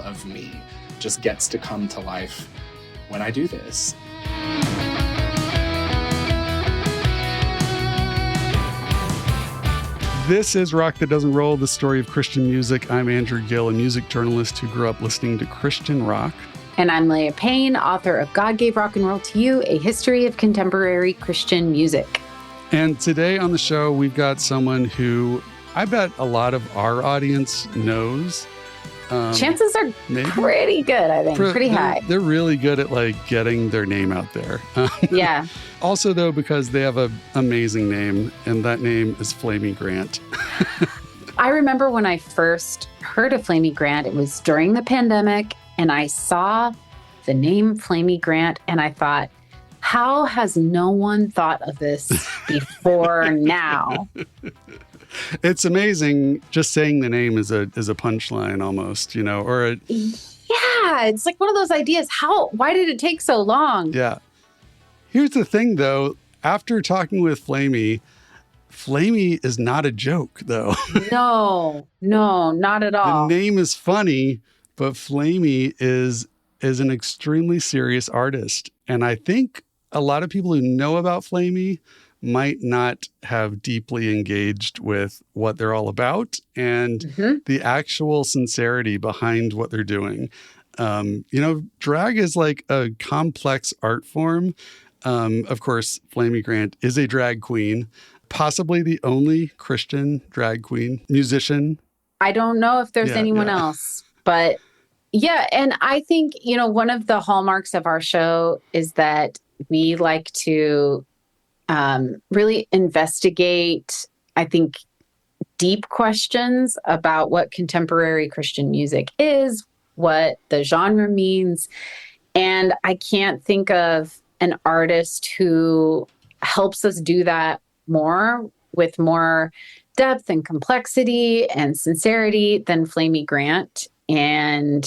of me just gets to come to life when I do this. This is Rock That Doesn't Roll, the story of Christian music. I'm Andrew Gill, a music journalist who grew up listening to Christian rock. And I'm Leah Payne, author of God Gave Rock and Roll to You, A History of Contemporary Christian Music. And today on the show, we've got someone who I bet a lot of our audience knows. Chances are pretty good, I think, pretty high. They're really good at getting their name out there. Yeah. Also, though, because they have an amazing name, and that name is Flamy Grant. I remember when I first heard of Flamy Grant, it was during the pandemic, and I saw the name Flamy Grant, and I thought, how has no one thought of this before now? It's amazing. Just saying the name is a punchline almost, or yeah, it's like one of those ideas. Why did it take so long? Yeah. Here's the thing, though. After talking with Flamy is not a joke, though. No, not at all. The name is funny, but Flamy is an extremely serious artist. And I think a lot of people who know about Flamy might not have deeply engaged with what they're all about and the actual sincerity behind what they're doing. Drag is like a complex art form. Of course, Flamy Grant is a drag queen, possibly the only Christian drag queen musician. I don't know if there's anyone else, but yeah. And I think, one of the hallmarks of our show is that we like to really investigate, I think, deep questions about what contemporary Christian music is, what the genre means. And I can't think of an artist who helps us do that more with more depth and complexity and sincerity than Flamy Grant. And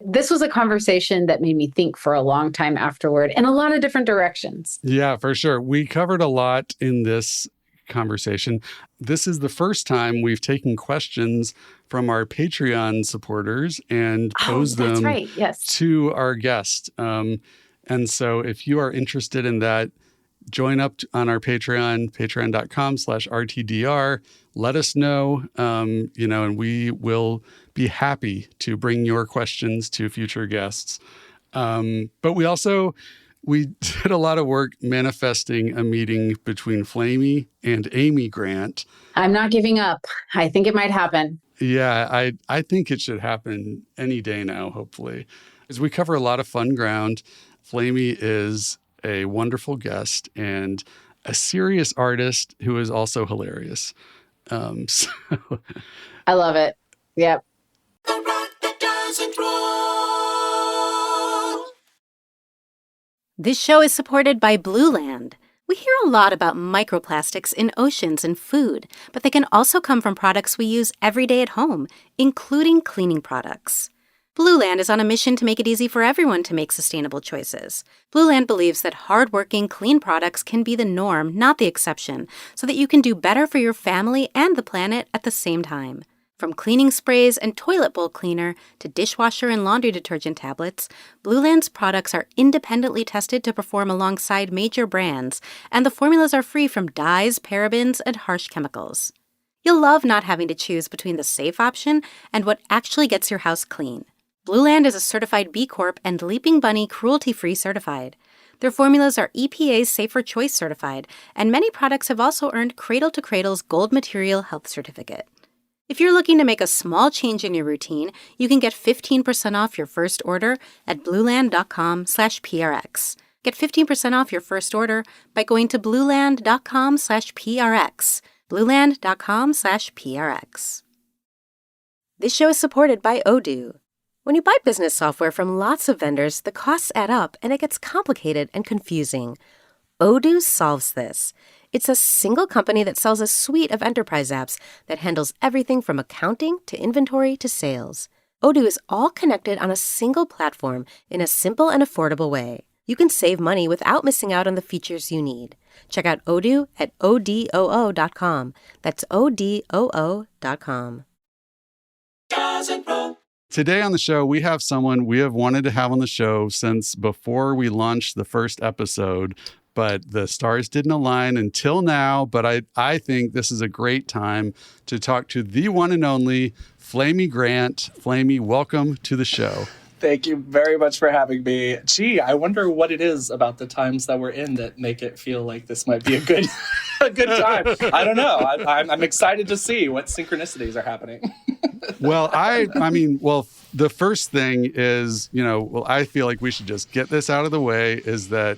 this was a conversation that made me think for a long time afterward in a lot of different directions. Yeah, for sure. We covered a lot in this conversation. This is the first time we've taken questions from our Patreon supporters and posed them to our guest. And so if you are interested in that, join up on our Patreon, patreon.com/RTDR. Let us know, and we will be happy to bring your questions to future guests. But we did a lot of work manifesting a meeting between Flamy and Amy Grant. I'm not giving up. I think it might happen. Yeah, I think it should happen any day now, hopefully. As we cover a lot of fun ground, Flamy is a wonderful guest and a serious artist who is also hilarious. I love it. Yep. The rock that doesn't roll. This show is supported by Blue Land. We hear a lot about microplastics in oceans and food, but they can also come from products we use every day at home, including cleaning products. Blue Land is on a mission to make it easy for everyone to make sustainable choices. Blue Land believes that hardworking, clean products can be the norm, not the exception, so that you can do better for your family and the planet at the same time. From cleaning sprays and toilet bowl cleaner to dishwasher and laundry detergent tablets, Blue Land's products are independently tested to perform alongside major brands, and the formulas are free from dyes, parabens, and harsh chemicals. You'll love not having to choose between the safe option and what actually gets your house clean. Blue Land is a certified B Corp and Leaping Bunny cruelty-free certified. Their formulas are EPA's Safer Choice certified, and many products have also earned Cradle to Cradle's Gold Material Health Certificate. If you're looking to make a small change in your routine, you can get 15% off your first order at blueland.com/PRX. Get 15% off your first order by going to blueland.com/PRX. blueland.com/PRX. This show is supported by Odoo. When you buy business software from lots of vendors, the costs add up and it gets complicated and confusing. Odoo solves this. It's a single company that sells a suite of enterprise apps that handles everything from accounting to inventory to sales. Odoo is all connected on a single platform in a simple and affordable way. You can save money without missing out on the features you need. Check out Odoo at odoo.com. That's odoo.com. Doesn't roll. Today on the show, we have someone we have wanted to have on the show since before we launched the first episode, but the stars didn't align until now. But I think this is a great time to talk to the one and only Flamy Grant. Flamy, welcome to the show. Thank you very much for having me. Gee, I wonder what it is about the times that we're in that make it feel like this might be a good a good time. I don't know. I'm excited to see what synchronicities are happening. Well, the first thing is, I feel like we should just get this out of the way, is that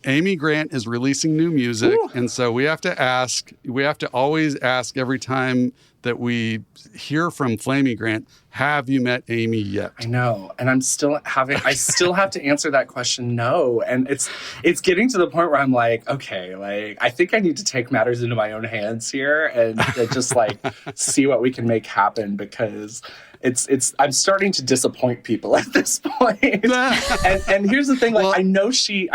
Amy Grant is releasing new music. Ooh. And so we have to always ask every time that we hear from Flamy Grant, have you met Amy yet? I know. And I still have to answer that question, no. And it's getting to the point where I'm like, okay, like, I think I need to take matters into my own hands here and just like see what we can make happen, because I'm starting to disappoint people at this point. and here's the thing, like, well, I know she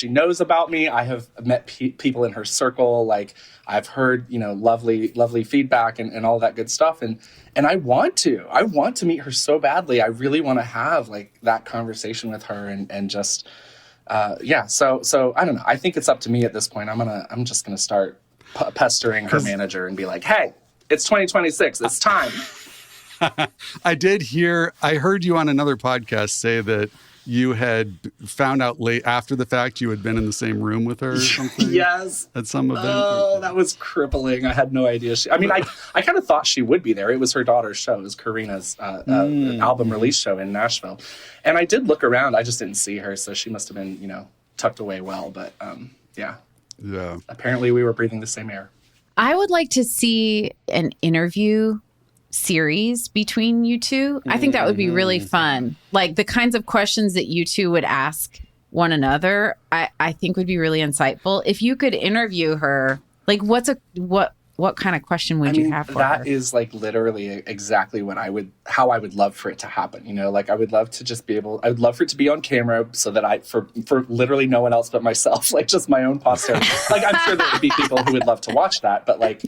knows about me. I have met people in her circle. Like, I've heard, lovely feedback and all that good stuff. And I want to meet her so badly. I really want to have like that conversation with her and just, So I don't know. I think it's up to me at this point. I'm just going to start pestering her manager and be like, hey, it's 2026. It's time. I heard you on another podcast say that you had found out late after the fact you had been in the same room with her or something. Yes. At some event. Oh, that was crippling. I had no idea. I kind of thought she would be there. It was her daughter's show. It was Karina's album release show in Nashville. And I did look around. I just didn't see her. So she must have been, tucked away well. But yeah. Apparently we were breathing the same air. I would like to see an interview series between you two. I think that would be really fun. Like the kinds of questions that you two would ask one another, I think would be really insightful. If you could interview her, like what kind of question would you have for her? That is like literally exactly how I would love for it to happen. Like I would love for it to be on camera so that for literally no one else but myself, like just my own posterity. Like I'm sure there would be people who would love to watch that, but like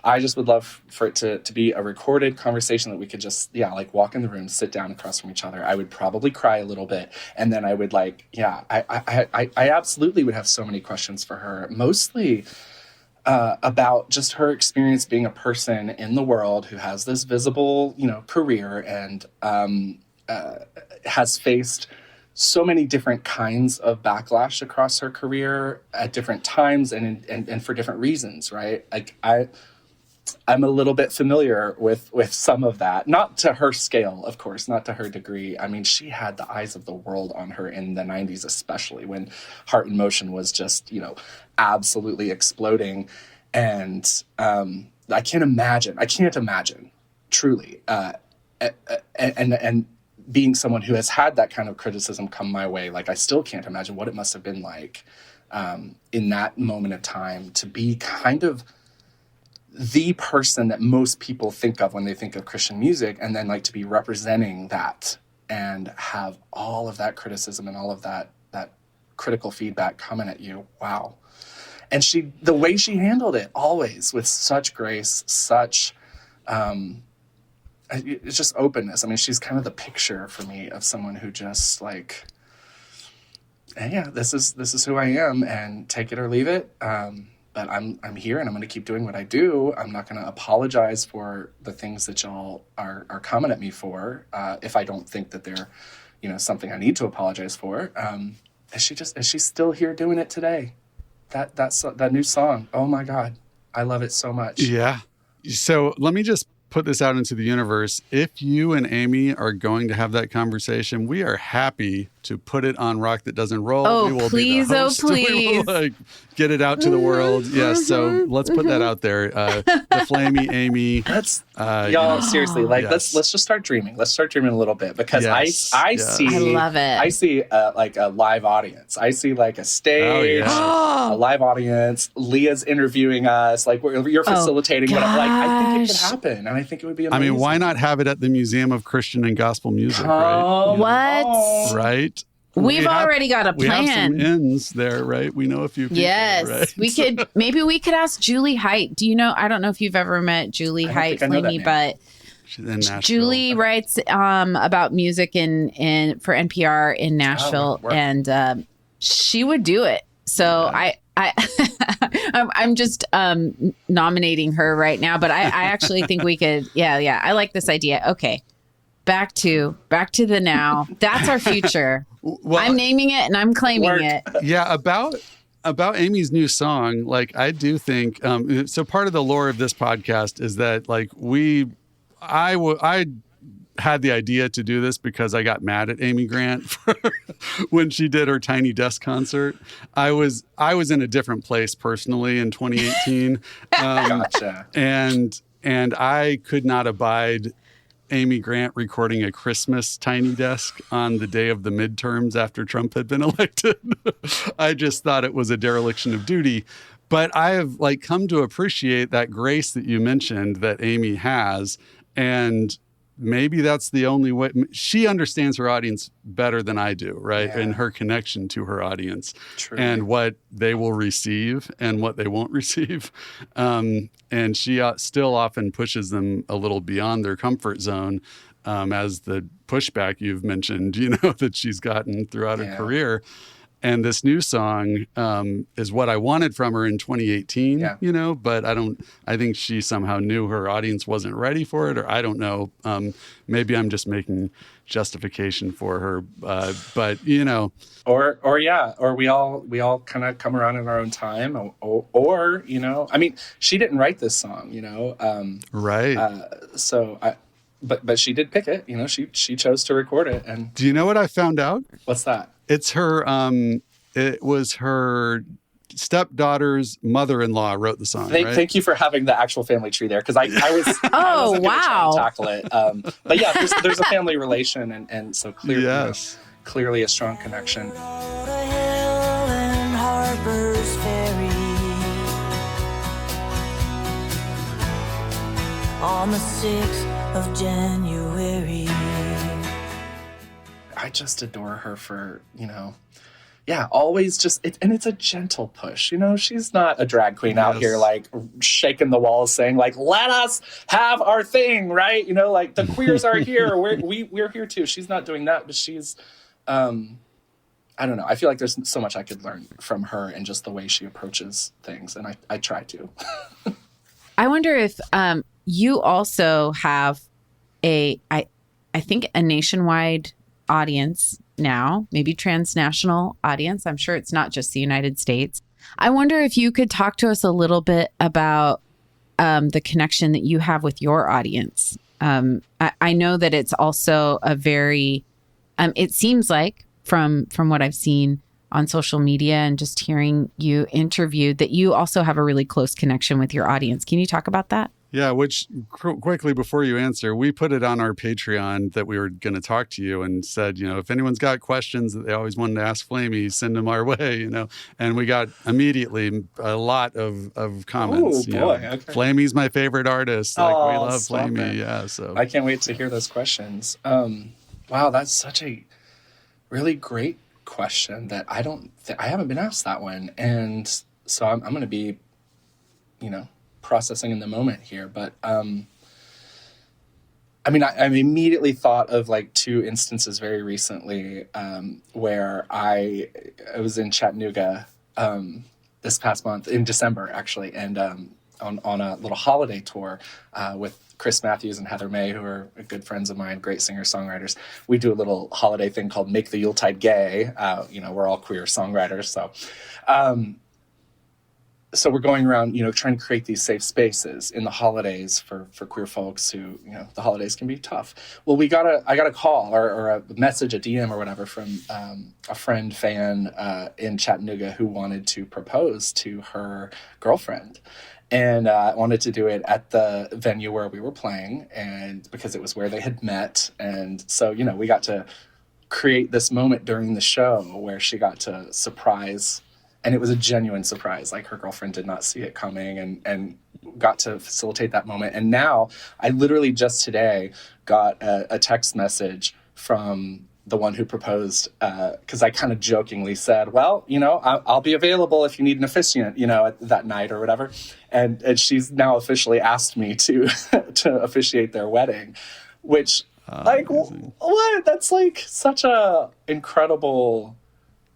I just would love for it to be a recorded conversation that we could just, like walk in the room, sit down across from each other. I would probably cry a little bit. And then I would I absolutely would have so many questions for her, mostly about just her experience being a person in the world who has this visible, career and has faced so many different kinds of backlash across her career at different times and for different reasons, right? Like I'm a little bit familiar with some of that, not to her scale, of course, not to her degree. I mean, she had the eyes of the world on her in the 90s, especially when Heart in Motion was just, absolutely exploding. And I can't imagine truly. And being someone who has had that kind of criticism come my way, like I still can't imagine what it must have been like in that moment of time to be kind of the person that most people think of when they think of Christian music, and then like to be representing that and have all of that criticism and all of that critical feedback coming at you. Wow. And the way she handled it, always with such grace, such it's just openness. I mean, she's kind of the picture for me of someone who just like, yeah, this is who I am, and take it or leave it. But I'm here and I'm going to keep doing what I do. I'm not going to apologize for the things that y'all are coming at me for if I don't think that they're, something I need to apologize for. Is she still here doing it today? That new song. Oh my God, I love it so much. Yeah. So let me just put this out into the universe. If you and Amy are going to have that conversation, we are happy to put it on Rock That Doesn't Roll. Oh, we will please, be the host. please. We will, get it out to the world. Yes, so let's put that out there. The Flamy Amy. Y'all, seriously, let's just start dreaming. Let's start dreaming a little bit, because I see. I love it. I see like a live audience. I see like a stage, a live audience. Leah's interviewing us. Like you're facilitating. Whatever. Like I think it could happen, and I think it would be amazing. I mean, why not have it at the Museum of Christian and Gospel Music? Right? What? Right. We've already got a plan. We have some ins there, right? We know a few people. Yes, right? Maybe we could ask Julie Height. Do you know? I don't know if you've ever met Julie Height, Flamy, but She's in Nashville. Julie writes about music in for NPR in Nashville, and she would do it. So I I'm just nominating her right now, but I actually think we could. Yeah. I like this idea. Okay, back to the now. That's our future. Well, I'm naming it and I'm claiming it. Yeah, about Amy's new song, like I do think. So part of the lore of this podcast is that like I had the idea to do this because I got mad at Amy Grant for when she did her Tiny Desk concert. I was in a different place personally in 2018. Gotcha. And I could not abide Amy Grant recording a Christmas Tiny Desk on the day of the midterms after Trump had been elected. I just thought it was a dereliction of duty. But I have like come to appreciate that grace that you mentioned that Amy has. And maybe that's the only way. She understands her audience better than I do, right? Yeah. And her connection to her audience. True. And what they will receive and what they won't receive. And she still often pushes them a little beyond their comfort zone, as the pushback you've mentioned, that she's gotten throughout her career. And this new song is what I wanted from her in 2018, but I think she somehow knew her audience wasn't ready for it, or I don't know. Maybe I'm just making justification for her, but or we all kind of come around in our own time, or I mean, she didn't write this song, right. But she did pick it, she chose to record it. And do you know what I found out? What's that? It's her. It was her stepdaughter's mother-in-law wrote the song. Right? Thank you for having the actual family tree there, because I was I wasn't gonna try and tackle it. But yeah, there's a family relation, and so clearly, yes. Clearly a strong connection. On the 6th of January. I just adore her for, always just, and it's a gentle push, she's not a drag queen out here, like, shaking the walls saying, like, let us have our thing, right? Like, the queers are here, we're here too. She's not doing that, but she's, I don't know. I feel like there's so much I could learn from her and just the way she approaches things, and I try to. I wonder if you also have I think a nationwide audience now, maybe transnational audience. I'm sure it's not just the United States. I wonder if you could talk to us a little bit about the connection that you have with your audience. I know that it's also a very, it seems like from what I've seen on social media and just hearing you interviewed, that you also have a really close connection with your audience. Can you talk about that? Yeah, which quickly before you answer, we put it on our Patreon that we were going to talk to you and said, if anyone's got questions that they always wanted to ask Flamy, send them our way, and we got immediately a lot of comments. Oh, boy. Okay. Flamy's my favorite artist. Like, we love Flamy. It. Yeah. So I can't wait to hear those questions. Wow, that's such a really great question that I haven't been asked that one. And so I'm going to be, processing in the moment here, but I immediately thought of like two instances very recently where I was in Chattanooga this past month in December actually, and on a little holiday tour with Chris Matthews and Heather May, who are good friends of mine, great singer-songwriters. We do a little holiday thing called Make the Yuletide Gay. We're all queer songwriters, so we're going around, trying to create these safe spaces in the holidays for queer folks who, the holidays can be tough. Well, I got a call or a message, a DM or whatever from a friend fan in Chattanooga who wanted to propose to her girlfriend. And wanted to do it at the venue where we were playing, and because it was where they had met. And so, we got to create this moment during the show where she got to surprise. And it was a genuine surprise. Like, her girlfriend did not see it coming and got to facilitate that moment. And now I literally just today got a text message from the one who proposed, because I kind of jokingly said, well, I'll be available if you need an officiant, that night or whatever. And she's now officially asked me to to officiate their wedding, which what? That's like such a incredible,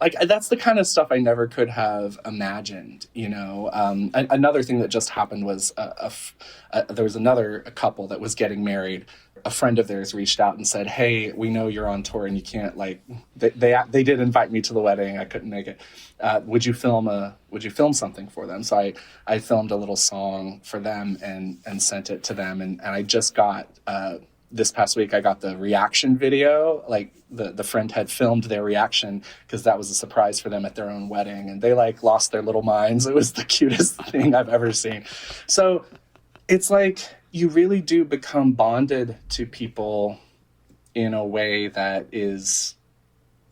like, that's the kind of stuff I never could have imagined, Another thing that just happened was there was another couple that was getting married. A friend of theirs reached out and said, hey, we know you're on tour and you can't, like, they did invite me to the wedding. I couldn't make it. Would you film something for them? So I filmed a little song for them and sent it to them. And I just got, this past week, I got the reaction video. Like the friend had filmed their reaction because that was a surprise for them at their own wedding. And they like lost their little minds. It was the cutest thing I've ever seen. So it's like, you really do become bonded to people in a way that is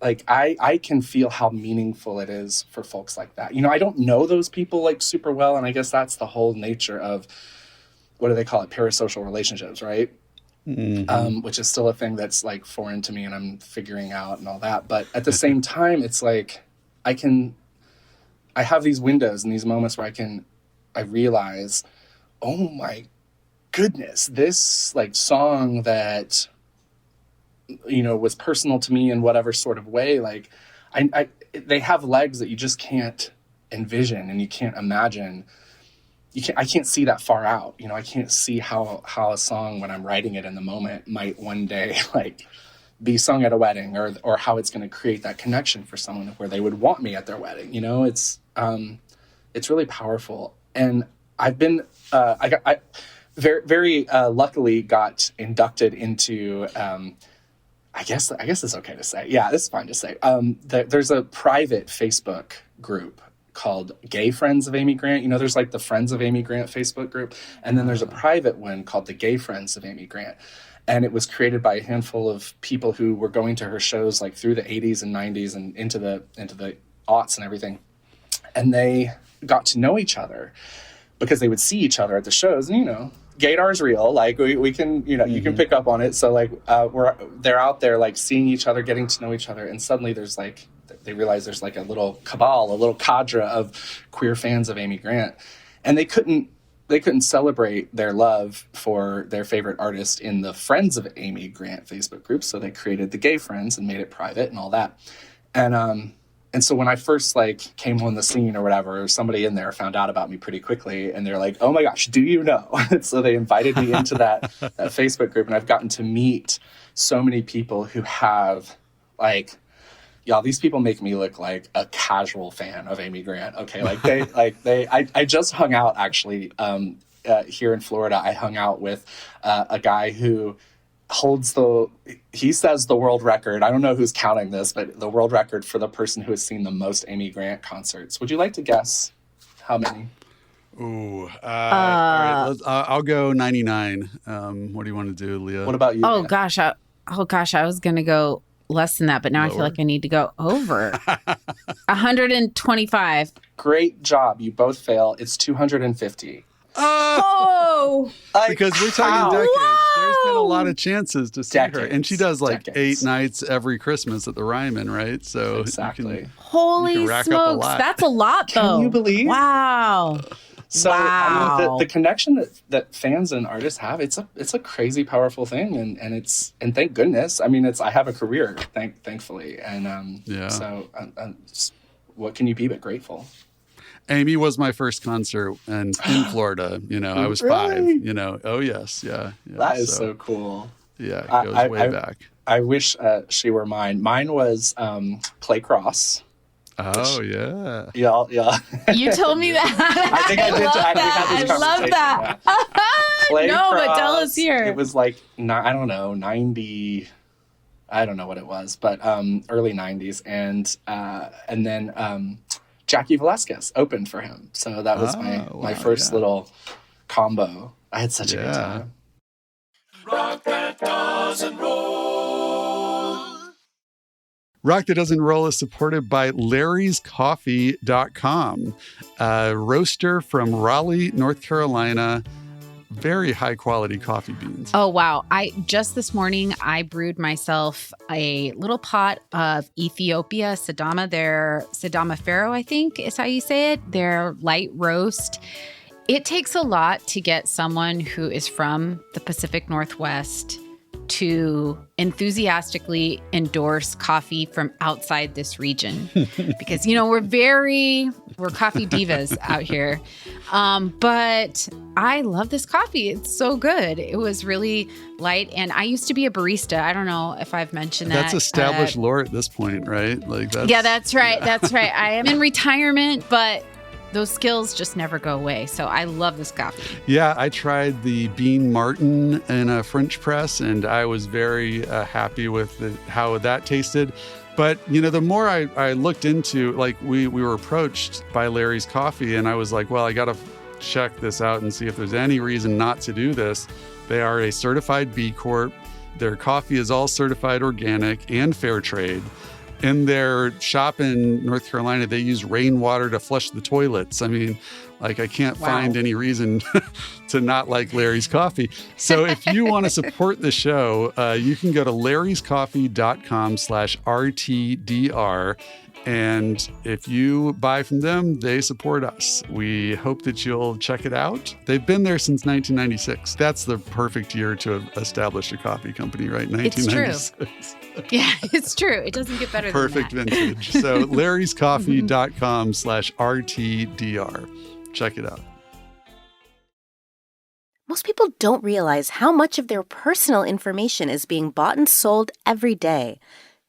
like, I can feel how meaningful it is for folks like that. I don't know those people like super well. And I guess that's the whole nature of, what do they call it? Parasocial relationships, right? Mm-hmm. Which is still a thing that's like foreign to me and I'm figuring out and all that. But at the same time, it's like, I have these windows and these moments where I realize, oh my goodness, this like song that, was personal to me in whatever sort of way, like they have legs that you just can't envision and you can't imagine. I can't see that far out. I can't see how a song, when I'm writing it in the moment, might one day like be sung at a wedding, or how it's going to create that connection for someone where they would want me at their wedding. It's really powerful. And I've been, I very, very luckily got inducted into, I guess it's okay to say. Yeah, it's fine to say. There's a private Facebook group called Gay Friends of Amy Grant. There's like the Friends of Amy Grant Facebook group. And then there's a private one called the Gay Friends of Amy Grant. And it was created by a handful of people who were going to her shows like through the 80s and 90s and into the aughts and everything. And they got to know each other because they would see each other at the shows. And, gaydar is real. Like we can, you can pick up on it. So like they're out there like seeing each other, getting to know each other. And suddenly there's like, they realize there's like a little cabal, a little cadre of queer fans of Amy Grant. And they couldn't celebrate their love for their favorite artist in the Friends of Amy Grant Facebook group. So they created the Gay Friends and made it private and all that. And so when I first like came on the scene or whatever, somebody in there found out about me pretty quickly and they're like, oh my gosh, do you know? So they invited me into that Facebook group, and I've gotten to meet so many people who have like, y'all, these people make me look like a casual fan of Amy Grant. Okay. I just hung out actually, here in Florida. I hung out with a guy who he says the world record. I don't know who's counting this, but the world record for the person who has seen the most Amy Grant concerts. Would you like to guess how many? Ooh, all right. I'll go 99. What do you want to do, Leah? What about you? Oh gosh, I was gonna go less than that, but now I feel like I need to go over 125. Great job. You both fail. It's 250. Because we're talking decades. There's been a lot of chances to see her, and she does like 8 nights every Christmas at the Ryman, right? So exactly. Holy smokes, that's a lot, though. Can you believe? Wow. So I mean, the connection that fans and artists have, it's a crazy powerful thing, and thank goodness. I mean, I have a career, thankfully, and So what can you be but grateful? Amy was my first concert in Florida. I was 5. Oh yes, yeah. That is so cool. Yeah, it goes way back. I wish she were mine. Mine was Clay Cross. Oh yeah. Yeah. You told me that. I think I did. I love that. Clay no, Cross, but tell us here. It was like I don't know, 90. I don't know what it was, but early 90s, and then Jackie Velasquez opened for him. So that was my first little combo. I had such a good time. Rock that doesn't roll. Rock That Doesn't Roll is supported by Larry'sCoffee.com, a roaster from Raleigh, North Carolina. very high quality coffee beans. Oh, wow. Just this morning, I brewed myself a little pot of Ethiopia Sidama. Their Sidama Farrow, I think is how you say it. Their light roast. It takes a lot to get someone who is from the Pacific Northwest to enthusiastically endorse coffee from outside this region because, we're coffee divas out here. But I love this coffee. It's so good. It was really light. And I used to be a barista. I don't know if I've mentioned that. That's established lore at this point, right? Yeah, that's right. That's right. I am in retirement, but those skills just never go away. So I love this coffee. Yeah, I tried the Bean Martin in a French press, and I was very happy with how that tasted. But, the more I looked into, we were approached by Larry's Coffee, and I was like, well, I got to check this out and see if there's any reason not to do this. They are a certified B Corp. Their coffee is all certified organic and fair trade. In their shop in North Carolina, they use rainwater to flush the toilets. I mean, I can't find any reason to not like Larry's Coffee. So if you want to support the show, you can go to larryscoffee.com/RTDR. And if you buy from them, they support us. We hope that you'll check it out. They've been there since 1996. That's the perfect year to have established a coffee company, right? 1996. It's true. Yeah, it's true. It doesn't get better Perfect than that. vintage. So larryscoffee.com/RTDR. Check it out. Most people don't realize how much of their personal information is being bought and sold every day.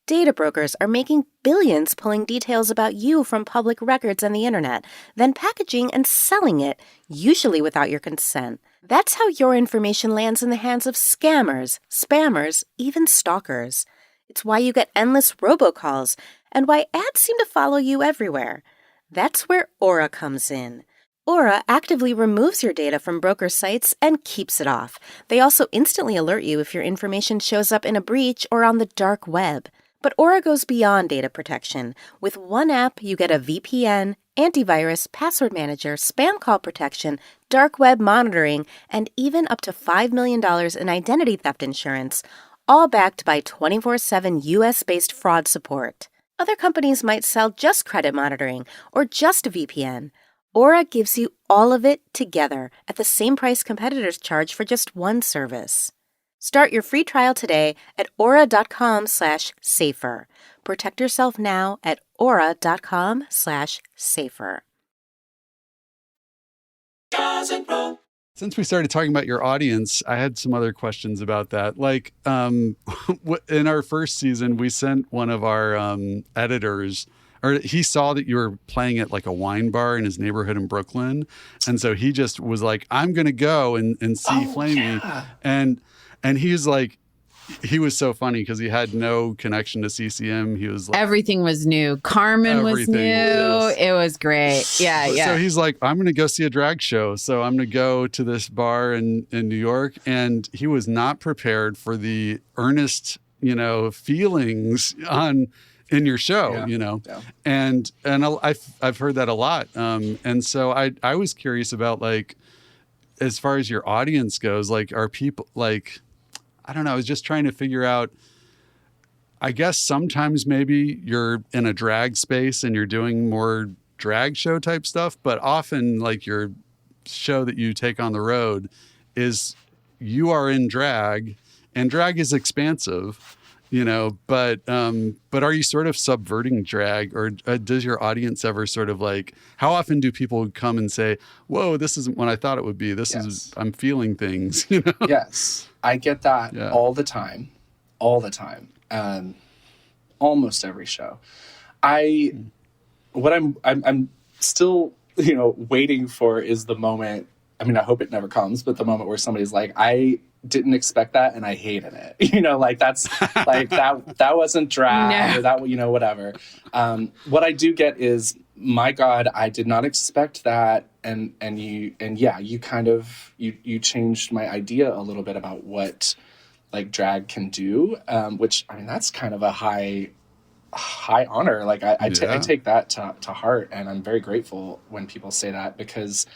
Data brokers are making billions pulling details about you from public records and the internet, then packaging and selling it, usually without your consent. That's how your information lands in the hands of scammers, spammers, even stalkers. It's why you get endless robocalls and why ads seem to follow you everywhere. That's where Aura comes in. Aura actively removes your data from broker sites and keeps it off. They also instantly alert you if your information shows up in a breach or on the dark web. But Aura goes beyond data protection. With one app, you get a VPN, antivirus, password manager, spam call protection, dark web monitoring, and even up to $5 million in identity theft insurance, all backed by 24/7 US-based fraud support. Other companies might sell just credit monitoring or just a VPN. Aura gives you all of it together at the same price competitors charge for just one service. Start your free trial today at aura.com/safer. Protect yourself now at aura.com/safer. Since we started talking about your audience, I had some other questions about that. In our first season, we sent one of our editors, or he saw that you were playing at a wine bar in his neighborhood in Brooklyn. And so he just was like, I'm going to go and see Flamy. Yeah. And he was like, he was so funny because he had no connection to CCM. He was like, everything was new. Carmen was new. Yes. It was great. Yeah, yeah. So he's like, I'm going to go see a drag show. So I'm going to go to this bar in New York. And he was not prepared for the earnest, feelings in your show, Yeah. And I've heard that a lot. And so I was curious about as far as your audience goes, are people I don't know. I was just trying to figure out, I guess sometimes maybe you're in a drag space and you're doing more drag show type stuff, but often your show that you take on the road is you are in drag, and drag is expansive, but are you sort of subverting drag, or does your audience ever sort of how often do people come and say, whoa, this isn't what I thought it would be. This is, I'm feeling things, Yes. I get that all the time, almost every show. I'm still, waiting for is the moment. I mean, I hope it never comes, but the moment where somebody's like, I didn't expect that and I hated it. That's that wasn't drag or that, whatever. What I do get is, my God, I did not expect that. And you kind of, you changed my idea a little bit about what drag can do, which, I mean, that's kind of a high honor. I take that to heart, and I'm very grateful when people say that, because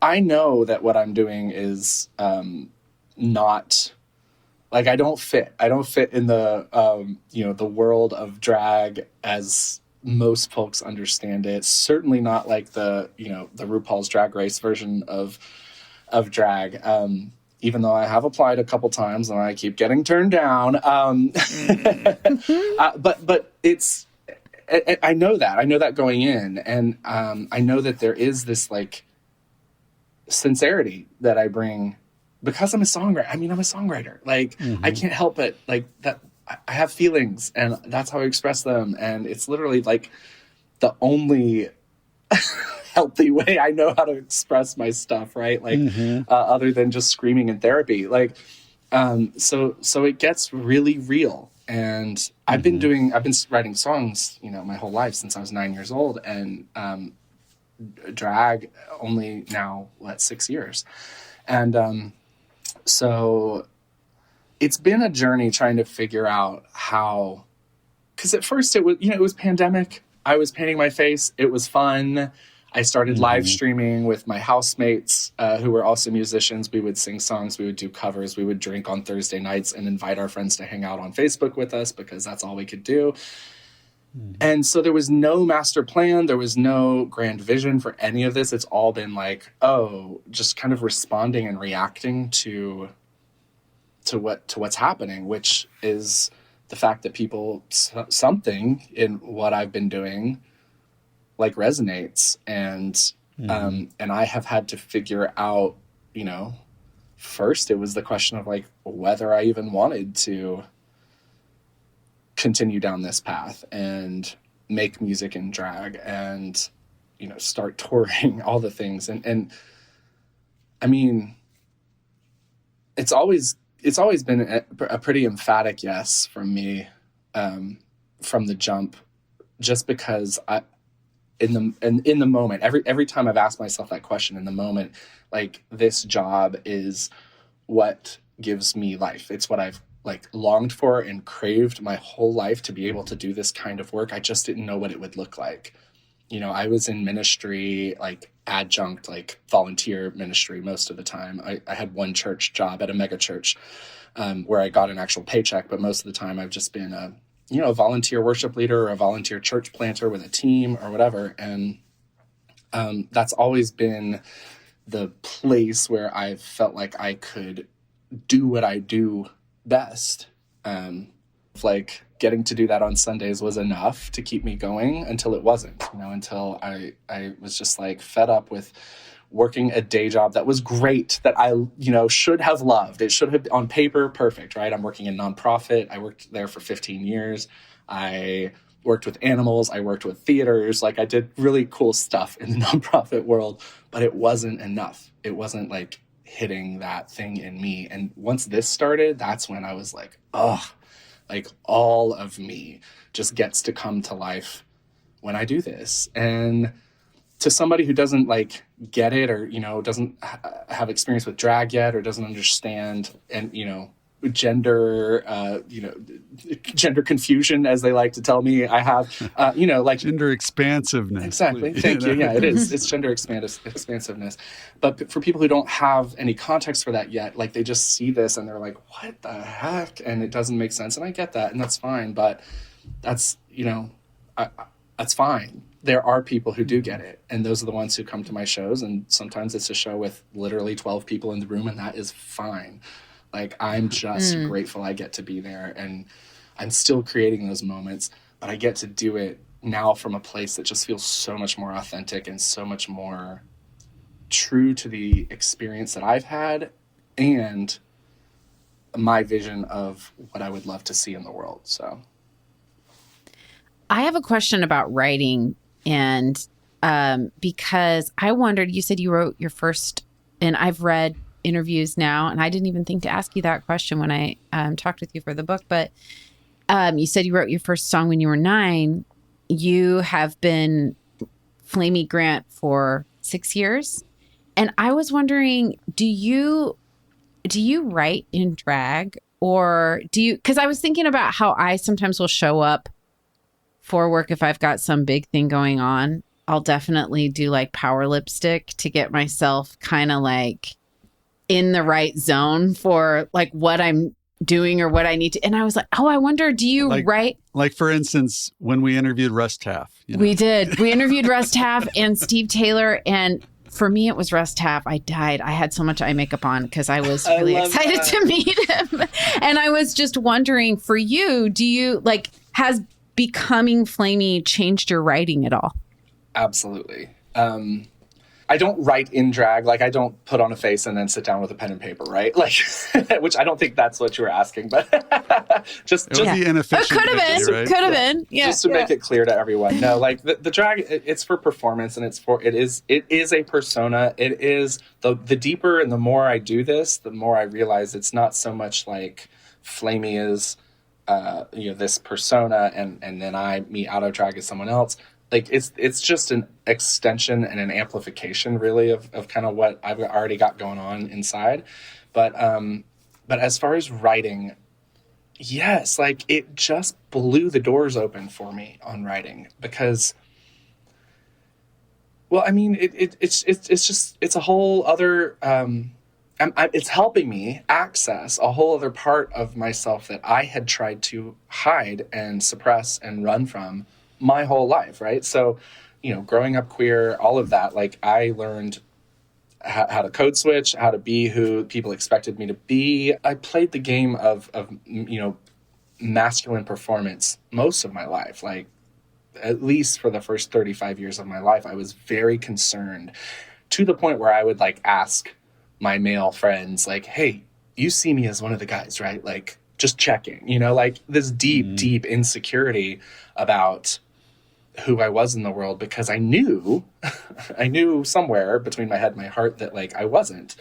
I know that what I'm doing is not like I don't fit in the the world of drag as most folks understand it. Certainly not like the the RuPaul's Drag Race version of drag. Even though I have applied a couple times and I keep getting turned down. But it's I know that going in, and I know that there is this like sincerity that I bring because I'm a songwriter. I mean, I'm a songwriter. Like I can't help but like that. I have feelings, and that's how I express them. And it's literally like the only healthy way I know how to express my stuff, right? Like other than just screaming in therapy. Like so it gets really real. And I've been writing songs, my whole life since I was 9 years old, and drag only now 6 years. And so it's been a journey trying to figure out how, because at first it was pandemic. I was painting my face. It was fun. I started live streaming with my housemates who were also musicians. We would sing songs. We would do covers. We would drink on Thursday nights and invite our friends to hang out on Facebook with us because that's all we could do. And so there was no master plan. There was no grand vision for any of this. It's all been like, just kind of responding and reacting to what's happening, which is the fact that something in what I've been doing like resonates. And I have had to figure out, first it was the question of like whether I even wanted to continue down this path and make music and drag and, start touring, all the things. And I mean, it's always been a pretty emphatic yes from me, from the jump, just because in the moment, every time I've asked myself that question in the moment, like this job is what gives me life. It's what I've like longed for and craved my whole life, to be able to do this kind of work. I just didn't know what it would look like. I was in ministry, like adjunct, like volunteer ministry most of the time. I had one church job at a mega church where I got an actual paycheck, but most of the time I've just been a volunteer worship leader or a volunteer church planter with a team or whatever. And that's always been the place where I've felt like I could do what I do best. Like getting to do that on Sundays was enough to keep me going until it wasn't, until I was just like fed up with working a day job that was great, that I, should have loved. It should have been on paper perfect, right? I'm working in nonprofit. I worked there for 15 years. I worked with animals. I worked with theaters. Like I did really cool stuff in the nonprofit world, but it wasn't enough. It wasn't like hitting that thing in me. And once this started, that's when I was like, like all of me just gets to come to life when I do this. And to somebody who doesn't like get it, or, doesn't have experience with drag yet, or doesn't understand, and, gender confusion, as they like to tell me I have, like gender expansiveness. Exactly. Thank you. Yeah, it is. It's gender expansiveness. But for people who don't have any context for that yet, like they just see this and they're like, what the heck? And it doesn't make sense. And I get that. And that's fine. But that's, that's fine. There are people who do get it. And those are the ones who come to my shows. And sometimes it's a show with literally 12 people in the room, and that is fine. Like, I'm just grateful I get to be there, and I'm still creating those moments, but I get to do it now from a place that just feels so much more authentic and so much more true to the experience that I've had and my vision of what I would love to see in the world. So I have a question about writing, and because I wondered, you said you wrote your first, and I've read interviews now, and I didn't even think to ask you that question when I talked with you for the book, but you said you wrote your first song when you were 9. You have been Flamy Grant for 6 years. And I was wondering, do you write in drag, or do you, because I was thinking about how I sometimes will show up for work if I've got some big thing going on, I'll definitely do like power lipstick to get myself kind of like in the right zone for like what I'm doing or what I need to. And I was like, oh, I wonder, do you write? Like, for instance, when we interviewed Russ Taff. We did. We interviewed Russ Taff and Steve Taylor. And for me, it was Russ Taff. I died. I had so much eye makeup on because I was really excited to meet him. And I was just wondering, for you, do you like, has becoming Flamy changed your writing at all? Absolutely. I don't write in drag. Like, I don't put on a face and then sit down with a pen and paper, right? Like, which I don't think that's what you were asking, but just be inefficient. It could have been. Right? Could have been. Yeah. Just to make it clear to everyone. No, like the drag, it's for performance, and it is a persona. It is the deeper and the more I do this, the more I realize it's not so much like Flamy is, this persona, and then me out of drag as someone else. Like it's just an extension and an amplification really of kind of what I've already got going on inside. But as far as writing, yes, like it just blew the doors open for me on writing because, well, I mean, it's a whole other, it's helping me access a whole other part of myself that I had tried to hide and suppress and run from my whole life, right? So, growing up queer, all of that, like I learned how to code switch, how to be who people expected me to be. I played the game of masculine performance most of my life. Like, at least for the first 35 years of my life, I was very concerned to the point where I would like ask my male friends, like, hey, you see me as one of the guys, right? Like, just checking, like this deep insecurity about who I was in the world, because I knew somewhere between my head and my heart that like I wasn't,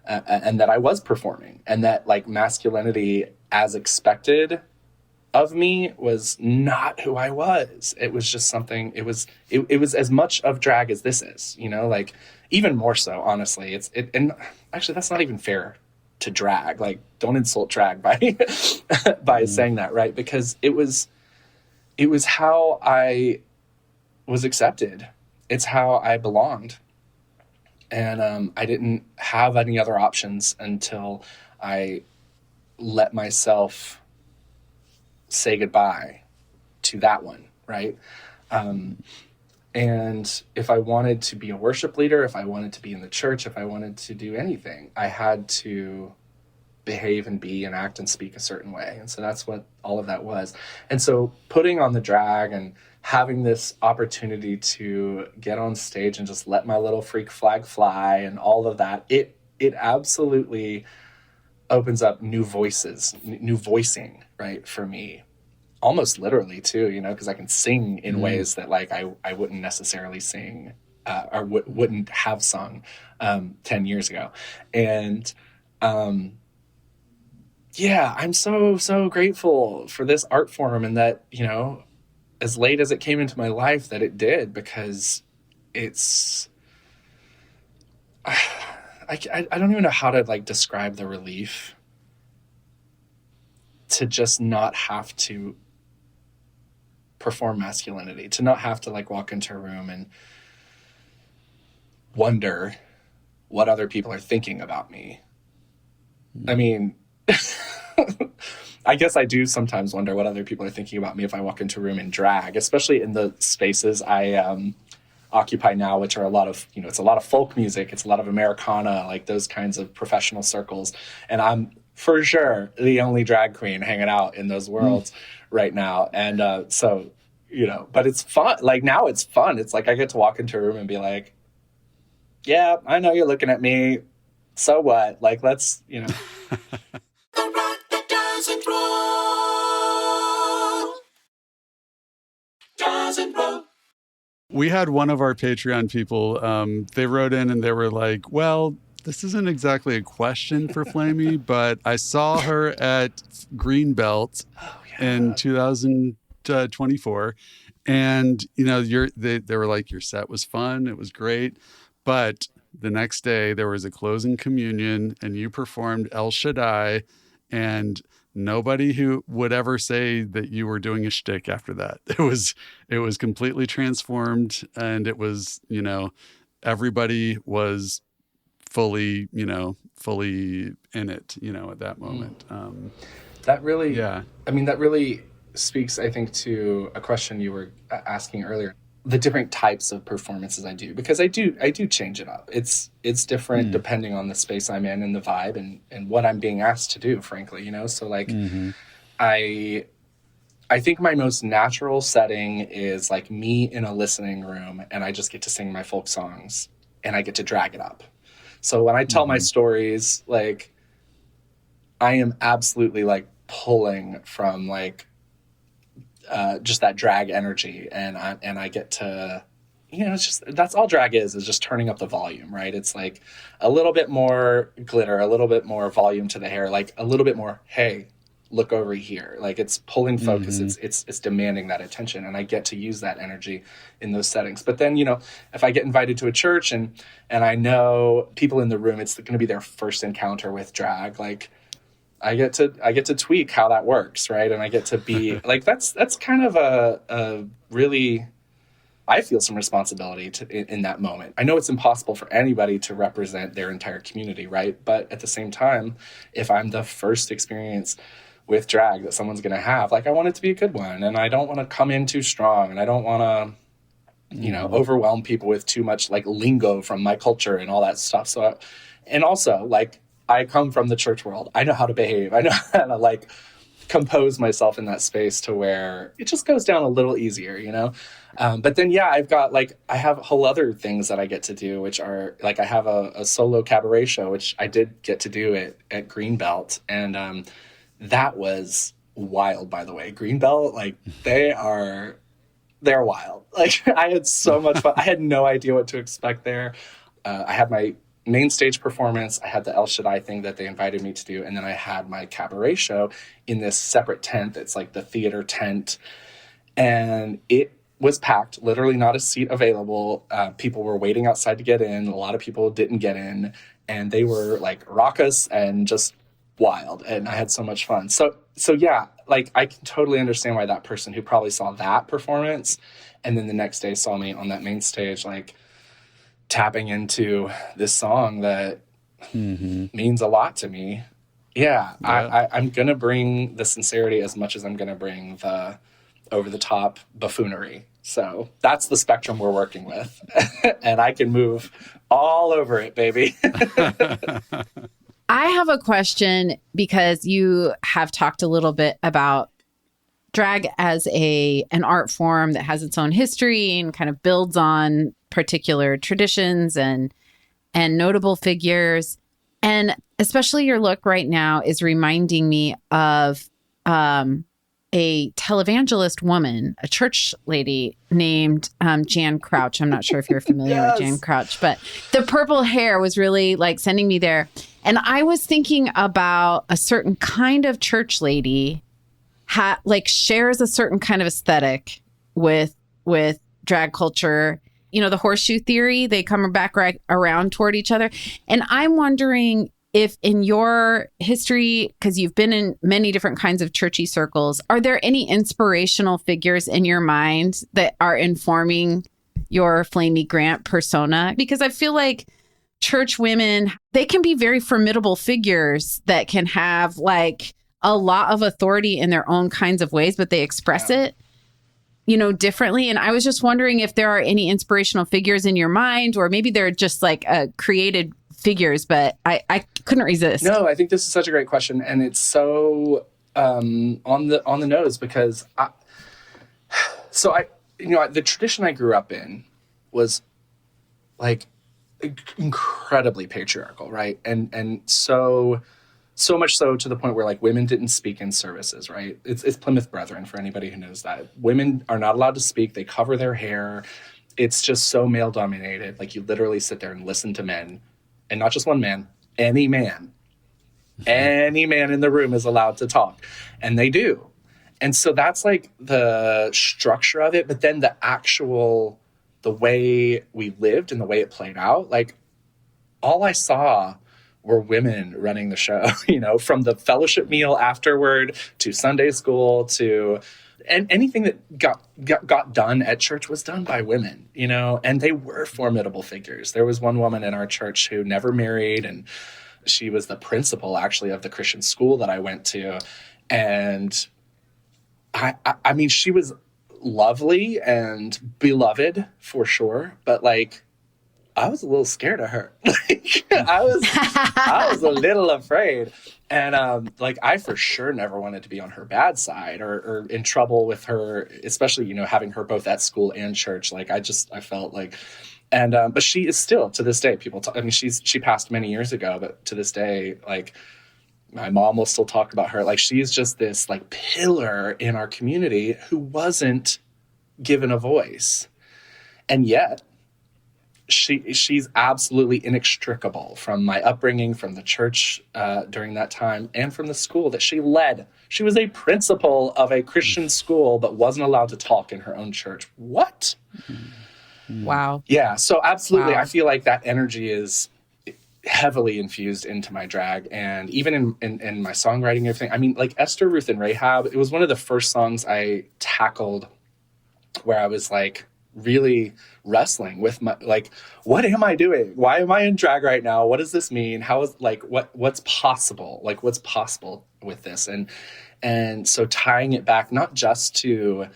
and that I was performing, and that like masculinity as expected of me was not who I was. It was just something, it was as much of drag as this is, like even more so, honestly. And actually that's not even fair to drag. Like, don't insult drag by saying that, right? Because it was how I was accepted. It's how I belonged. And I didn't have any other options until I let myself say goodbye to that one, right? And if I wanted to be a worship leader, if I wanted to be in the church, if I wanted to do anything, I had to behave and be and act and speak a certain way. And so that's what all of that was. And so putting on the drag and having this opportunity to get on stage and just let my little freak flag fly and all of that, it absolutely opens up new voices, new voicing, right, for me. Almost literally too, because I can sing in ways that like I wouldn't necessarily sing or wouldn't have sung 10 years ago. And I'm so grateful for this art form, and that, as late as it came into my life, that it did, because it's, I don't even know how to like describe the relief to just not have to perform masculinity, to not have to like walk into a room and wonder what other people are thinking about me. I mean, I guess I do sometimes wonder what other people are thinking about me if I walk into a room in drag, especially in the spaces I occupy now, which are a lot of, it's a lot of folk music, it's a lot of Americana, like those kinds of professional circles. And I'm for sure the only drag queen hanging out in those worlds right now. And so, but it's fun. Like now it's fun. It's like I get to walk into a room and be like, yeah, I know you're looking at me. So what? Like, let's, The rock that doesn't roll. We had one of our Patreon people, they wrote in and they were like, well, this isn't exactly a question for Flamy, but I saw her at Greenbelt in 2024. And, they were like, your set was fun. It was great. But the next day there was a closing communion and you performed El Shaddai. And nobody who would ever say that you were doing a shtick after that. It was completely transformed, and it was, everybody was fully in it, at that moment. That really, Yeah. I mean, that really speaks, I think, to a question you were asking earlier. The different types of performances I do, because I do change it up. It's different depending on the space I'm in and the vibe and what I'm being asked to do, frankly, So like, I think my most natural setting is like me in a listening room, and I just get to sing my folk songs and I get to drag it up. So when I tell my stories, like, I am absolutely like pulling from like just that drag energy, and I get to, it's just, that's all drag is just turning up the volume, right? It's like a little bit more glitter, a little bit more volume to the hair, like a little bit more, hey, look over here. Like, it's pulling focus. It's demanding that attention, and I get to use that energy in those settings. But then, if I get invited to a church and I know people in the room, it's going to be their first encounter with drag, like, I get to tweak how that works, right? And I get to be like, that's kind of a really, I feel some responsibility in that moment. I know it's impossible for anybody to represent their entire community, right? But at the same time, if I'm the first experience with drag that someone's going to have, like, I want it to be a good one, and I don't want to come in too strong, and I don't want to, overwhelm people with too much like lingo from my culture and all that stuff. So, and also, like, I come from the church world. I know how to behave. I know how to like compose myself in that space to where it just goes down a little easier, But then, I have whole other things that I get to do, which are like, I have a solo cabaret show, which I did get to do at Greenbelt. And that was wild, by the way. Greenbelt, like, they're wild. Like, I had so much fun. I had no idea what to expect there. I had my main stage performance, I had the El Shaddai thing that they invited me to do, and then I had my cabaret show in this separate tent. It's like the theater tent, and it was packed, literally not a seat available. People were waiting outside to get in. A lot of people didn't get in, and they were like raucous and just wild, and I had so much fun. So yeah, like, I can totally understand why that person who probably saw that performance and then the next day saw me on that main stage, like, tapping into this song that means a lot to me. Yeah. I'm going to bring the sincerity as much as I'm going to bring the over-the-top buffoonery. So that's the spectrum we're working with. And I can move all over it, baby. I have a question, because you have talked a little bit about drag as an art form that has its own history and kind of builds on particular traditions and notable figures. And especially your look right now is reminding me of a televangelist woman, a church lady named Jan Crouch. I'm not sure if you're familiar with Jan Crouch, but the purple hair was really like sending me there. And I was thinking about a certain kind of church lady shares a certain kind of aesthetic with drag culture. The horseshoe theory, they come back right around toward each other. And I'm wondering if in your history, because you've been in many different kinds of churchy circles, are there any inspirational figures in your mind that are informing your Flamy Grant persona? Because I feel like church women, they can be very formidable figures that can have like a lot of authority in their own kinds of ways, but they express it, differently. And I was just wondering if there are any inspirational figures in your mind, or maybe they're just like created figures, but I couldn't resist. No, I think this is such a great question. And it's so on the nose, because the tradition I grew up in was like incredibly patriarchal, right? And so much so to the point where like women didn't speak in services, right? It's Plymouth Brethren, for anybody who knows that. Women are not allowed to speak. They cover their hair. It's just so male dominated. Like, you literally sit there and listen to men, and not just one man, any man. Any man in the room is allowed to talk, and they do. And so that's like the structure of it. But then the way we lived and the way it played out, like, all I saw were women running the show, from the fellowship meal afterward to Sunday school to and anything that got done at church was done by women, and they were formidable figures. There was one woman in our church who never married, and she was the principal actually of the Christian school that I went to. And I mean, she was lovely and beloved for sure, but like, I was a little scared of her. I was a little afraid. And I for sure never wanted to be on her bad side or in trouble with her, especially, having her both at school and church. Like I felt like, and but she is still to this day, she passed many years ago, but to this day, like my mom will still talk about her. Like she's just this like pillar in our community who wasn't given a voice. And yet, she's absolutely inextricable from my upbringing, from the church during that time, and from the school that she led. She was a principal of a Christian school, but wasn't allowed to talk in her own church. What? Wow. Yeah, so absolutely. Wow. I feel like that energy is heavily infused into my drag, and even in my songwriting and everything. I mean, like Esther, Ruth, and Rahab, it was one of the first songs I tackled where I was like, really wrestling with my, like, what am I doing? Why am I in drag right now? What does this mean? How is like, what's possible? Like, what's possible with this? And so tying it back, not just to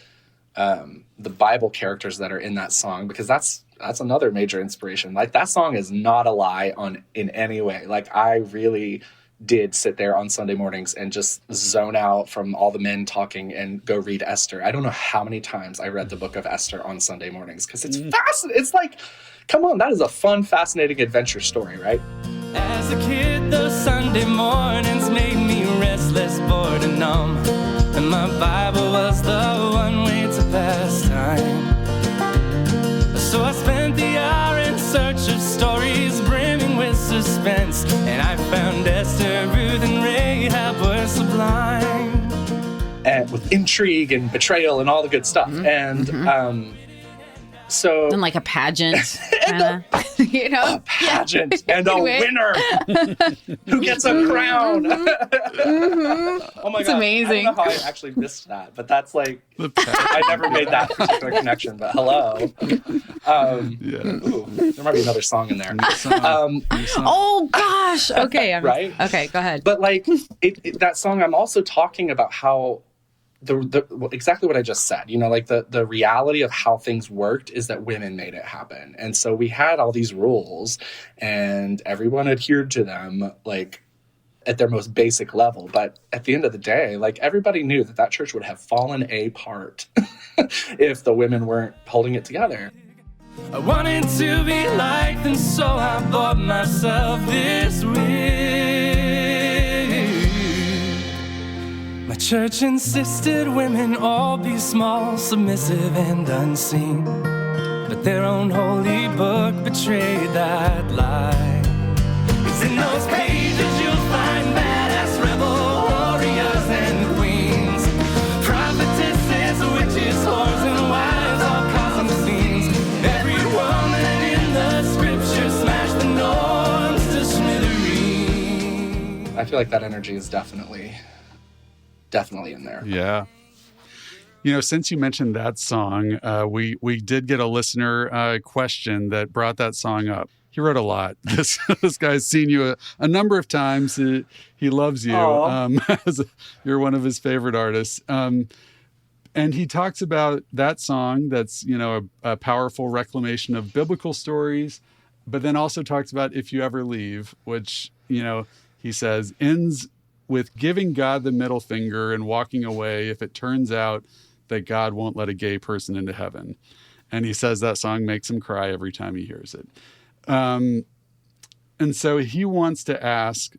the Bible characters that are in that song, because that's another major inspiration. Like that song is not a lie in any way. Like I really did sit there on Sunday mornings and just zone out from all the men talking and go read Esther. I don't know how many times I read the book of Esther on Sunday mornings because it's fascinating. It's like, come on, that is a fun, fascinating adventure story, right? As a kid, those Sunday mornings made me restless, bored, and numb. And my Bible was the one way to pass time. So I spent the hour in search of stories brimming with suspense, and I found Esther, Ruth, and Rahab were sublime. And with intrigue and betrayal and all the good stuff. And so... And like a pageant. A pageant and a winner who gets a crown. Oh my It's God. amazing. I don't know how I actually missed that, but that's like, I never made that particular connection, but hello. Ooh, there might be another song in there. Oh gosh. Okay. Right? Okay, go ahead. But like that song, I'm also talking about how exactly what I just said, like the reality of how things worked is that women made it happen. And so we had all these rules and everyone adhered to them, like at their most basic level. But at the end of the day, like everybody knew that church would have fallen apart if the women weren't holding it together. I wanted to be like them, so I bought myself this wig. My church insisted women all be small, submissive, and unseen. But their own holy book betrayed that lie. 'Cause in those pages you'll find badass rebel warriors and queens, prophetesses, witches, whores, and wives, all causing scenes. Every woman in the scripture smashed the norms to smithereens. I feel like that energy is definitely in there. Yeah. Since you mentioned that song, we did get a listener question that brought that song up. He wrote a lot. This guy's seen you a number of times. He loves you. You're one of his favorite artists. And he talks about that song that's, a powerful reclamation of biblical stories, but then also talks about If You Ever Leave, which, he says ends with giving God the middle finger and walking away if it turns out that God won't let a gay person into heaven. And he says that song makes him cry every time he hears it. And so he wants to ask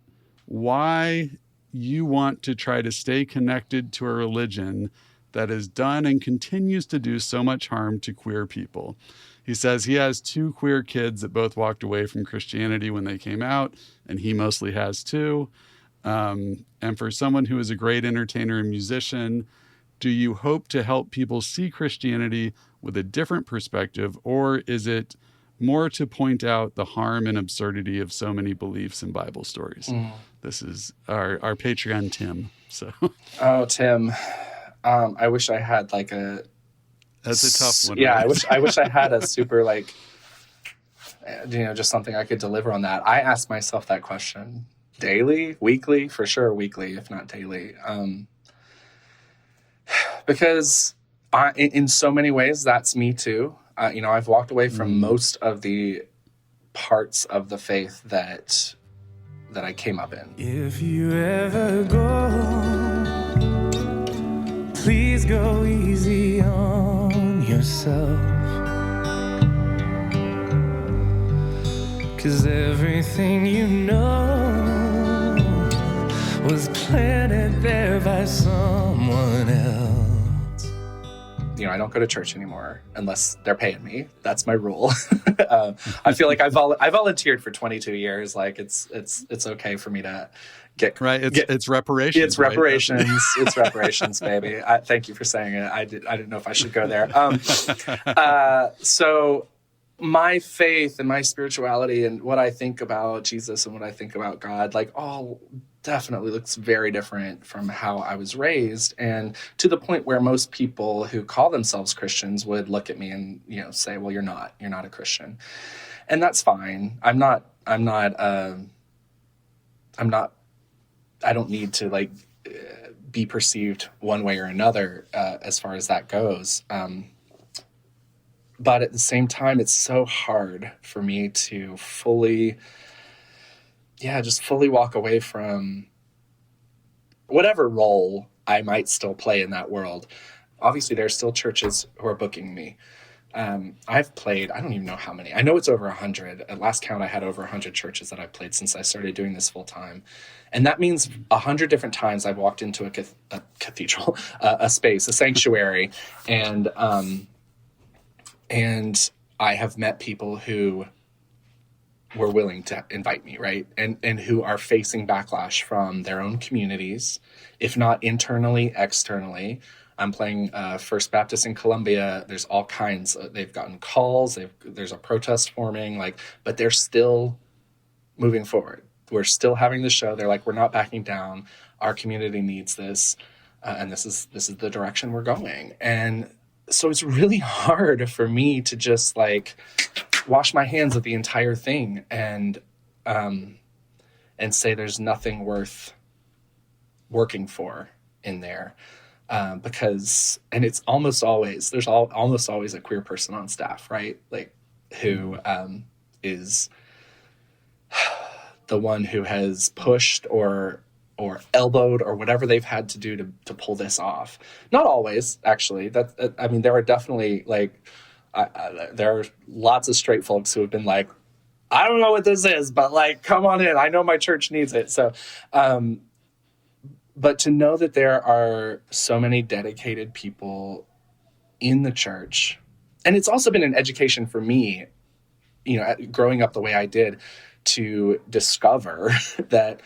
why you want to try to stay connected to a religion that has done and continues to do so much harm to queer people. He says he has 2 queer kids that both walked away from Christianity when they came out, and he mostly has too. And for someone who is a great entertainer and musician, do you hope to help people see Christianity with a different perspective, or is it more to point out the harm and absurdity of so many beliefs and Bible stories. This is our Patreon, Tim. So, oh, Tim, I wish I had like a. That's a tough one. Yeah, right? I wish I had a super like, just something I could deliver on that. I ask myself that question daily, weekly, for sure, weekly, if not daily, because in so many ways, that's me too. I've walked away from most of the parts of the faith that I came up in. If you ever go, please go easy on yourself. 'Cause everything you know was planted there by someone else. I don't go to church anymore unless they're paying me. That's my rule. I feel like I volunteered for 22 years. Like it's okay for me to get right. It's reparations. It's reparations. Right? It's reparations, baby. Thank you for saying it. I didn't know if I should go there. So my faith and my spirituality and what I think about Jesus and what I think about God, like all definitely looks very different from how I was raised, and to the point where most people who call themselves Christians would look at me and say, well, you're not a Christian. And that's fine. I don't need to like be perceived one way or another as far as that goes. But at the same time, it's so hard for me to fully walk away from whatever role I might still play in that world. Obviously, there's still churches who are booking me. I've played, I don't even know how many. I know it's over 100. At last count, I had over 100 churches that I've played since I started doing this full time. And that means 100 different times I've walked into a cathedral, a space, a sanctuary, and I have met people who were willing to invite me, right? And who are facing backlash from their own communities, if not internally, externally. I'm playing First Baptist in Columbia. There's all kinds. They've gotten calls. There's a protest forming, but they're still moving forward. We're still having the show. They're like, we're not backing down. Our community needs this, and this is the direction we're going. And so it's really hard for me to just wash my hands of the entire thing and say there's nothing worth working for in there. Because it's almost always, there's almost always a queer person on staff, right? Who is the one who has pushed or elbowed or whatever they've had to do to pull this off. Not always, actually. There are definitely there are lots of straight folks who have been like, I don't know what this is, but come on in. I know my church needs it. So, but to know that there are so many dedicated people in the church, and it's also been an education for me, growing up the way I did, to discover that,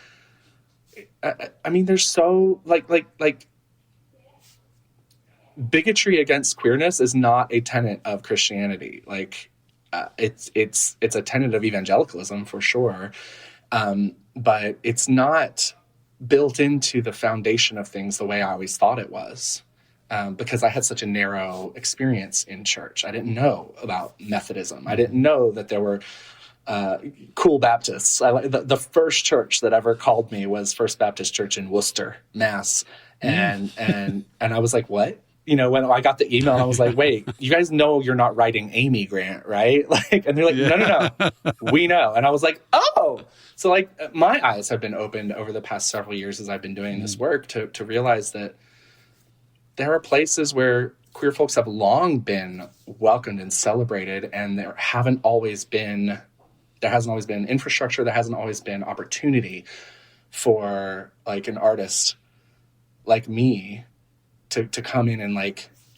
there's so bigotry against queerness is not a tenet of Christianity. It's a tenet of evangelicalism for sure. But it's not built into the foundation of things the way I always thought it was, because I had such a narrow experience in church. I didn't know about Methodism. I didn't know that there were cool Baptists. The first church that ever called me was First Baptist Church in Worcester, Mass. And I was like, what? When I got the email, I was like, wait, you guys know you're not writing Amy Grant, right? And they're like, no, we know. And I was like, oh. So my eyes have been opened over the past several years as I've been doing this work to realize that there are places where queer folks have long been welcomed and celebrated, and there hasn't always been infrastructure, there hasn't always been opportunity for an artist like me to come in and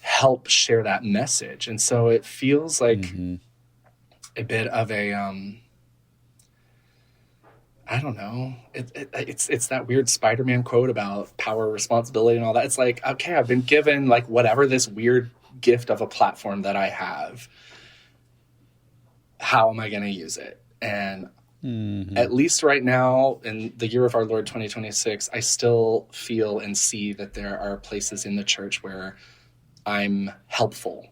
help share that message. And so it feels like a bit of a I don't know. It's that weird Spider-Man quote about power, responsibility, and all that. It's okay, I've been given whatever this weird gift of a platform that I have. how am I going to use it? And at least right now, in the year of our Lord 2026, I still feel and see that there are places in the church where I'm helpful.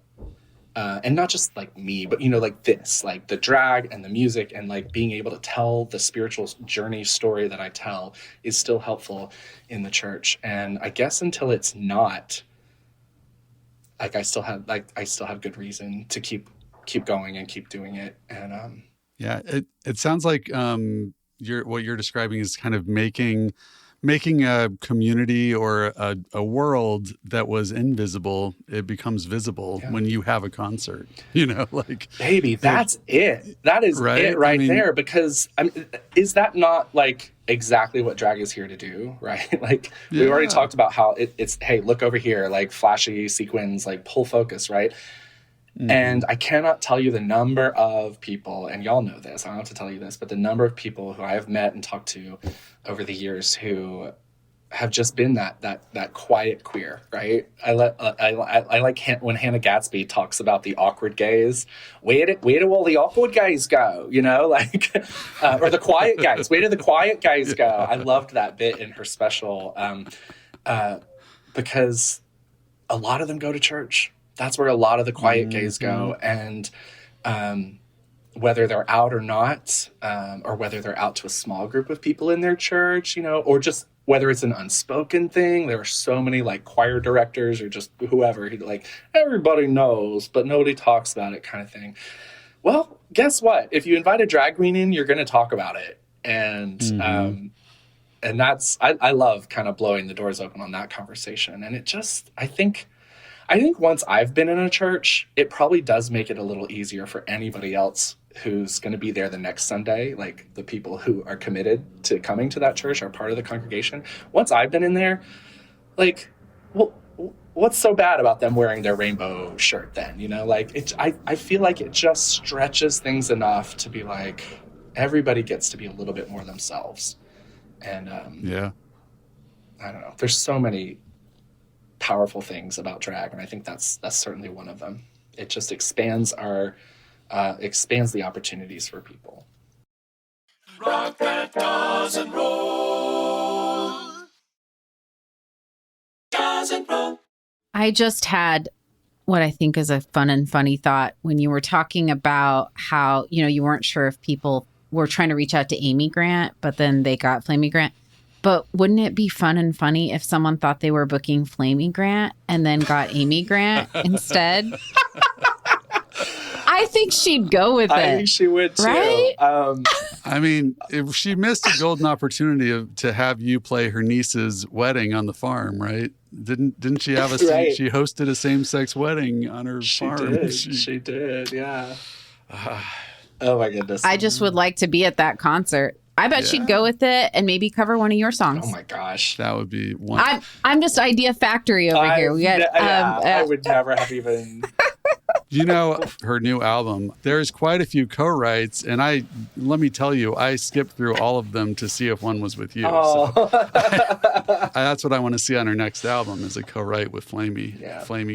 And not just like me, but, like this, like the drag and the music and like being able to tell the spiritual journey story that I tell is still helpful in the church. And I guess until it's not, like I still have good reason to keep going and keep doing it. And yeah, it sounds like what you're describing is kind of making a community or a world that was invisible, it becomes visible when you have a concert, like baby, that's it. That is right? it right there. Because is that not like exactly what drag is here to do? Right. Like we already talked about how it's, hey, look over here, like flashy sequins, like pull focus. Right. And I cannot tell you the number of people, and y'all know this, I don't have to tell you this, but the number of people who I have met and talked to over the years who have just been that quiet queer, right? I like when Hannah Gatsby talks about the awkward gays. Where do all the awkward gays go? Like, or the quiet gays. Where do the quiet gays go? I loved that bit in her special because a lot of them go to church. That's where a lot of the quiet gays go. And whether they're out or not, or whether they're out to a small group of people in their church, or just whether it's an unspoken thing. There are so many like choir directors or just whoever, like everybody knows, but nobody talks about it kind of thing. Well, guess what? If you invite a drag queen in, you're going to talk about it. And that's, I love kind of blowing the doors open on that conversation. And it just, I think once I've been in a church, it probably does make it a little easier for anybody else who's going to be there the next Sunday. Like the people who are committed to coming to that church are part of the congregation. Once I've been in there, like, well, what's so bad about them wearing their rainbow shirt then? Like I feel like it just stretches things enough to be like, everybody gets to be a little bit more themselves. And I don't know. There's so many powerful things about drag, and I think that's certainly one of them. It just expands the opportunities for people. Rock that doesn't roll. Doesn't roll. I just had what I think is a fun and funny thought when you were talking about how, you weren't sure if people were trying to reach out to Amy Grant, but then they got Flamy Grant. But wouldn't it be fun and funny if someone thought they were booking Flamy Grant and then got Amy Grant instead? I think she'd go with it. I think she would too. Right? I mean, if she missed a golden opportunity to have you play her niece's wedding on the farm, right? Didn't she have Right. She hosted a same-sex wedding on her farm. She did, yeah. Oh my goodness. I just would like to be at that concert. I bet she'd go with it and maybe cover one of your songs. Oh my gosh. That would be one. I'm just Idea Factory over here. We got, I would never have even. Her new album, there's quite a few co-writes, and let me tell you, I skipped through all of them to see if one was with you. Oh. So that's what I want to see on her next album is a co-write with Flamy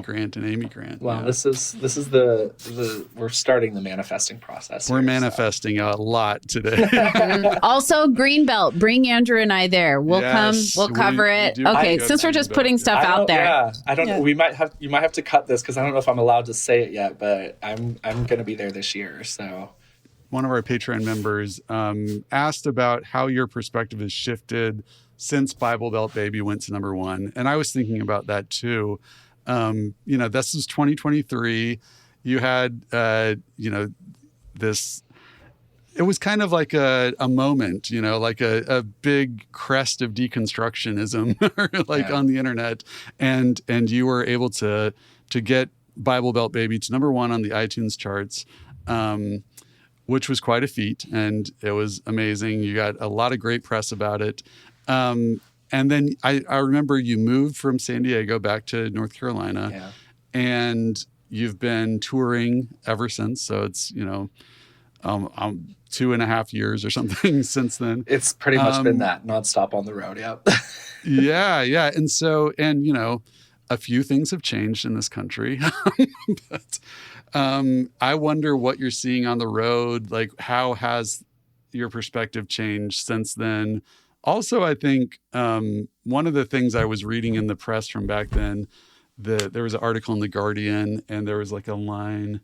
Grant and Amy Grant. Well, this is the we're starting the manifesting process. We're here, manifesting a lot today. Also, Greenbelt. Bring Andrew and I there. We'll come. We'll cover it. Okay, since we're just putting stuff out there. Yeah, I don't know. You might have to cut this because I don't know if I'm allowed to say it yet, but I'm going to be there this year. So one of our Patreon members asked about how your perspective has shifted since Bible Belt Baby went to number one. And I was thinking about that too. This is 2023. You had, this, it was kind of like a moment, like a big crest of deconstructionism on the internet. And you were able to get Bible Belt Baby to number one on the iTunes charts, which was quite a feat. And it was amazing. You got a lot of great press about it. And then I remember you moved from San Diego back to North Carolina, and you've been touring ever since. So it's, 2.5 years or something since then. It's pretty much been that nonstop on the road. Yep. Yeah. And so, a few things have changed in this country, but I wonder what you're seeing on the road. Like, how has your perspective changed since then? Also, I think one of the things I was reading in the press from back then, there was an article in The Guardian, and there was like a line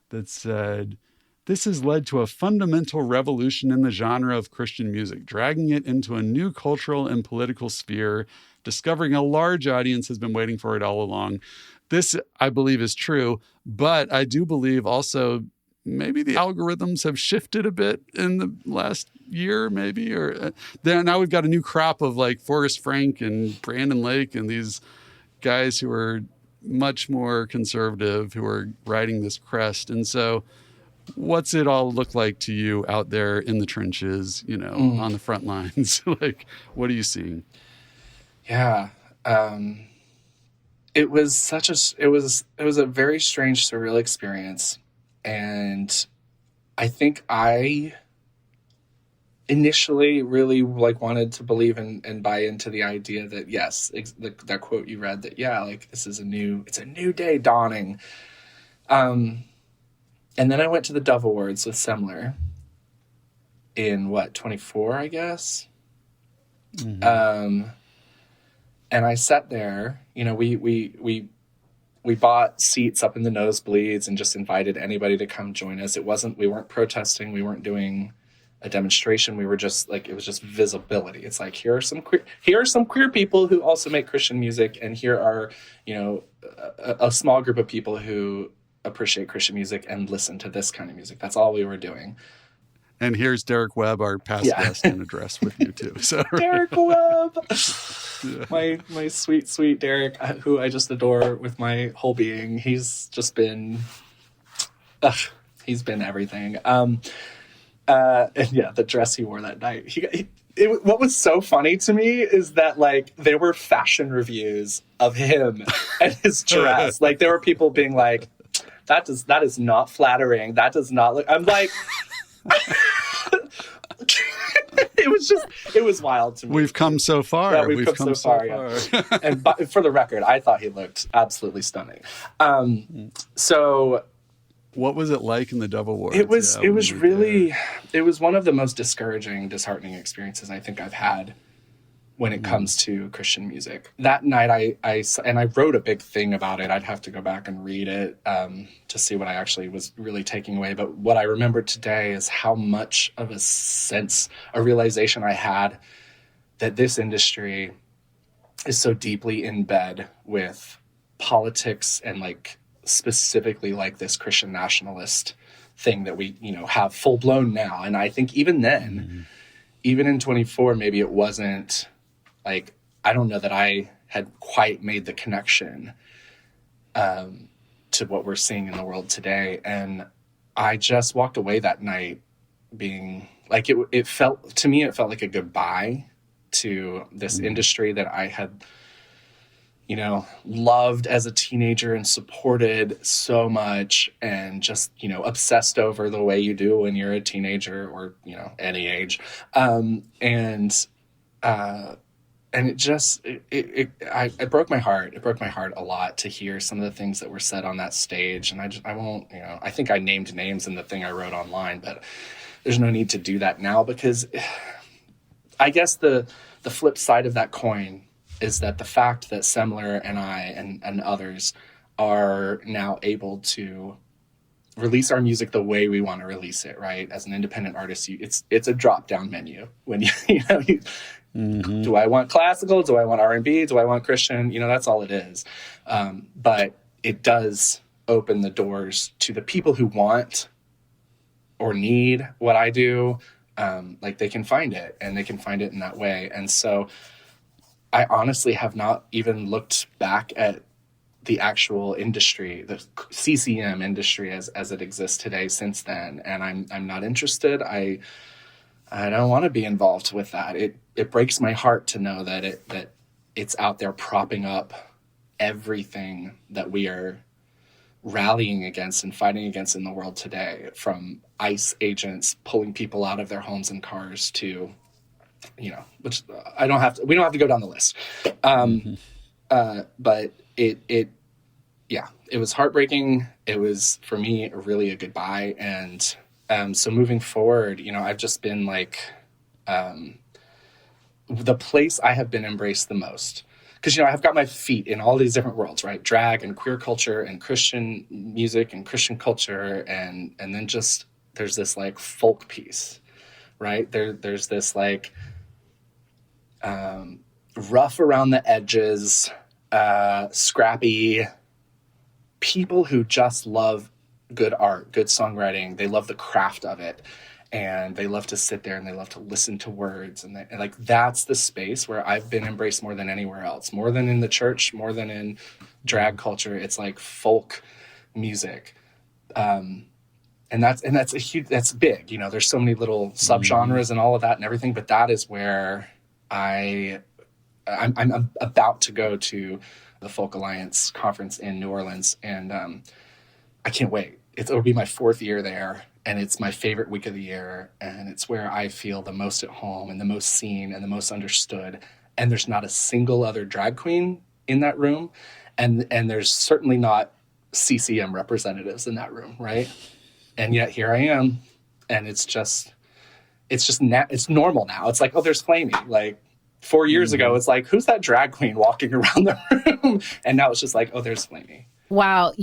that said, "This has led to a fundamental revolution in the genre of Christian music, dragging it into a new cultural and political sphere, discovering a large audience has been waiting for it all along." This, I believe, is true, but I do believe also maybe the algorithms have shifted a bit in the last year, maybe, or then now we've got a new crop of like Forrest Frank and Brandon Lake and these guys who are much more conservative, who are riding this crest. And so what's it all look like to you out there in the trenches, on the front lines? Like, what are you seeing? Yeah. It was a very strange, surreal experience. And I think I initially really like wanted to believe and buy into the idea that, yes, that quote you read, that, yeah, like it's a new day dawning. And then I went to the Dove Awards with Semler in 24, I guess. Mm-hmm. And I sat there, we bought seats up in the nosebleeds and just invited anybody to come join us. We weren't protesting. We weren't doing a demonstration. We were just like, it was just visibility. It's like, here are some queer people who also make Christian music. And here are, a small group of people who appreciate Christian music and listen to this kind of music. That's all we were doing. And here's Derek Webb, our past guest, in a dress with you too. So Derek Webb, my sweet Derek, who I just adore with my whole being. He's just been, he's been everything. And yeah, the dress he wore that night. What was so funny to me is that like there were fashion reviews of him and his dress. Like there were people being like, that is not flattering. That does not look. I'm like. It was wild to me. We've come so far. Yeah, we've come so far. Yeah. And for the record, I thought he looked absolutely stunning. So what was it like in the Dove Awards? It was one of the most discouraging, disheartening experiences I think I've had when it comes to Christian music. That night I wrote a big thing about it. I'd have to go back and read it to see what I actually was really taking away. But what I remember today is how much of a realization I had that this industry is so deeply in bed with politics and like specifically like this Christian nationalist thing that we, have full blown now. And I think even then, even in 24, maybe it wasn't like, I don't know that I had quite made the connection to what we're seeing in the world today. And I just walked away that night being like, it felt like a goodbye to this industry that I had, loved as a teenager and supported so much and just, obsessed over the way you do when you're a teenager or, any age. And it broke my heart. It broke my heart a lot to hear some of the things that were said on that stage. And I won't, I think I named names in the thing I wrote online, but there's no need to do that now because I guess the flip side of that coin is that the fact that Semler and I and others are now able to release our music the way we want to release it, right? As an independent artist, it's a drop-down menu. When do I want classical? Do I want R&B? Do I want Christian? That's all it is. But it does open the doors to the people who want or need what I do. Like they can find it and they can find it in that way. And so I honestly have not even looked back at the actual industry, the CCM industry as it exists today since then. And I'm not interested. I don't want to be involved with that. It breaks my heart to know that it's out there propping up everything that we are rallying against and fighting against in the world today, from ICE agents pulling people out of their homes and cars to, which we don't have to go down the list. But it it was heartbreaking. It was, for me, really a goodbye. And so moving forward, I've just been like, the place I have been embraced the most. Because, I've got my feet in all these different worlds, right? Drag and queer culture and Christian music and Christian culture. And then just, there's this like folk piece, right? There's this like rough around the edges, scrappy people who just love good art, good songwriting. They love the craft of it. And they love to sit there and they love to listen to words. And like, that's the space where I've been embraced more than anywhere else, more than in the church, more than in drag culture. It's like folk music. And that's big, there's so many little subgenres and all of that and everything, but that is where I'm about to go to the Folk Alliance conference in New Orleans. And I can't wait. It'll be my 4th year there. And it's my favorite week of the year. And it's where I feel the most at home and the most seen and the most understood. And there's not a single other drag queen in that room. And there's certainly not CCM representatives in that room, right? And yet here I am. And it's normal now. It's like, oh, there's Flamy. Like 4 years ago, it's like, who's that drag queen walking around the room? And now it's just like, oh, there's Flamy. Wow.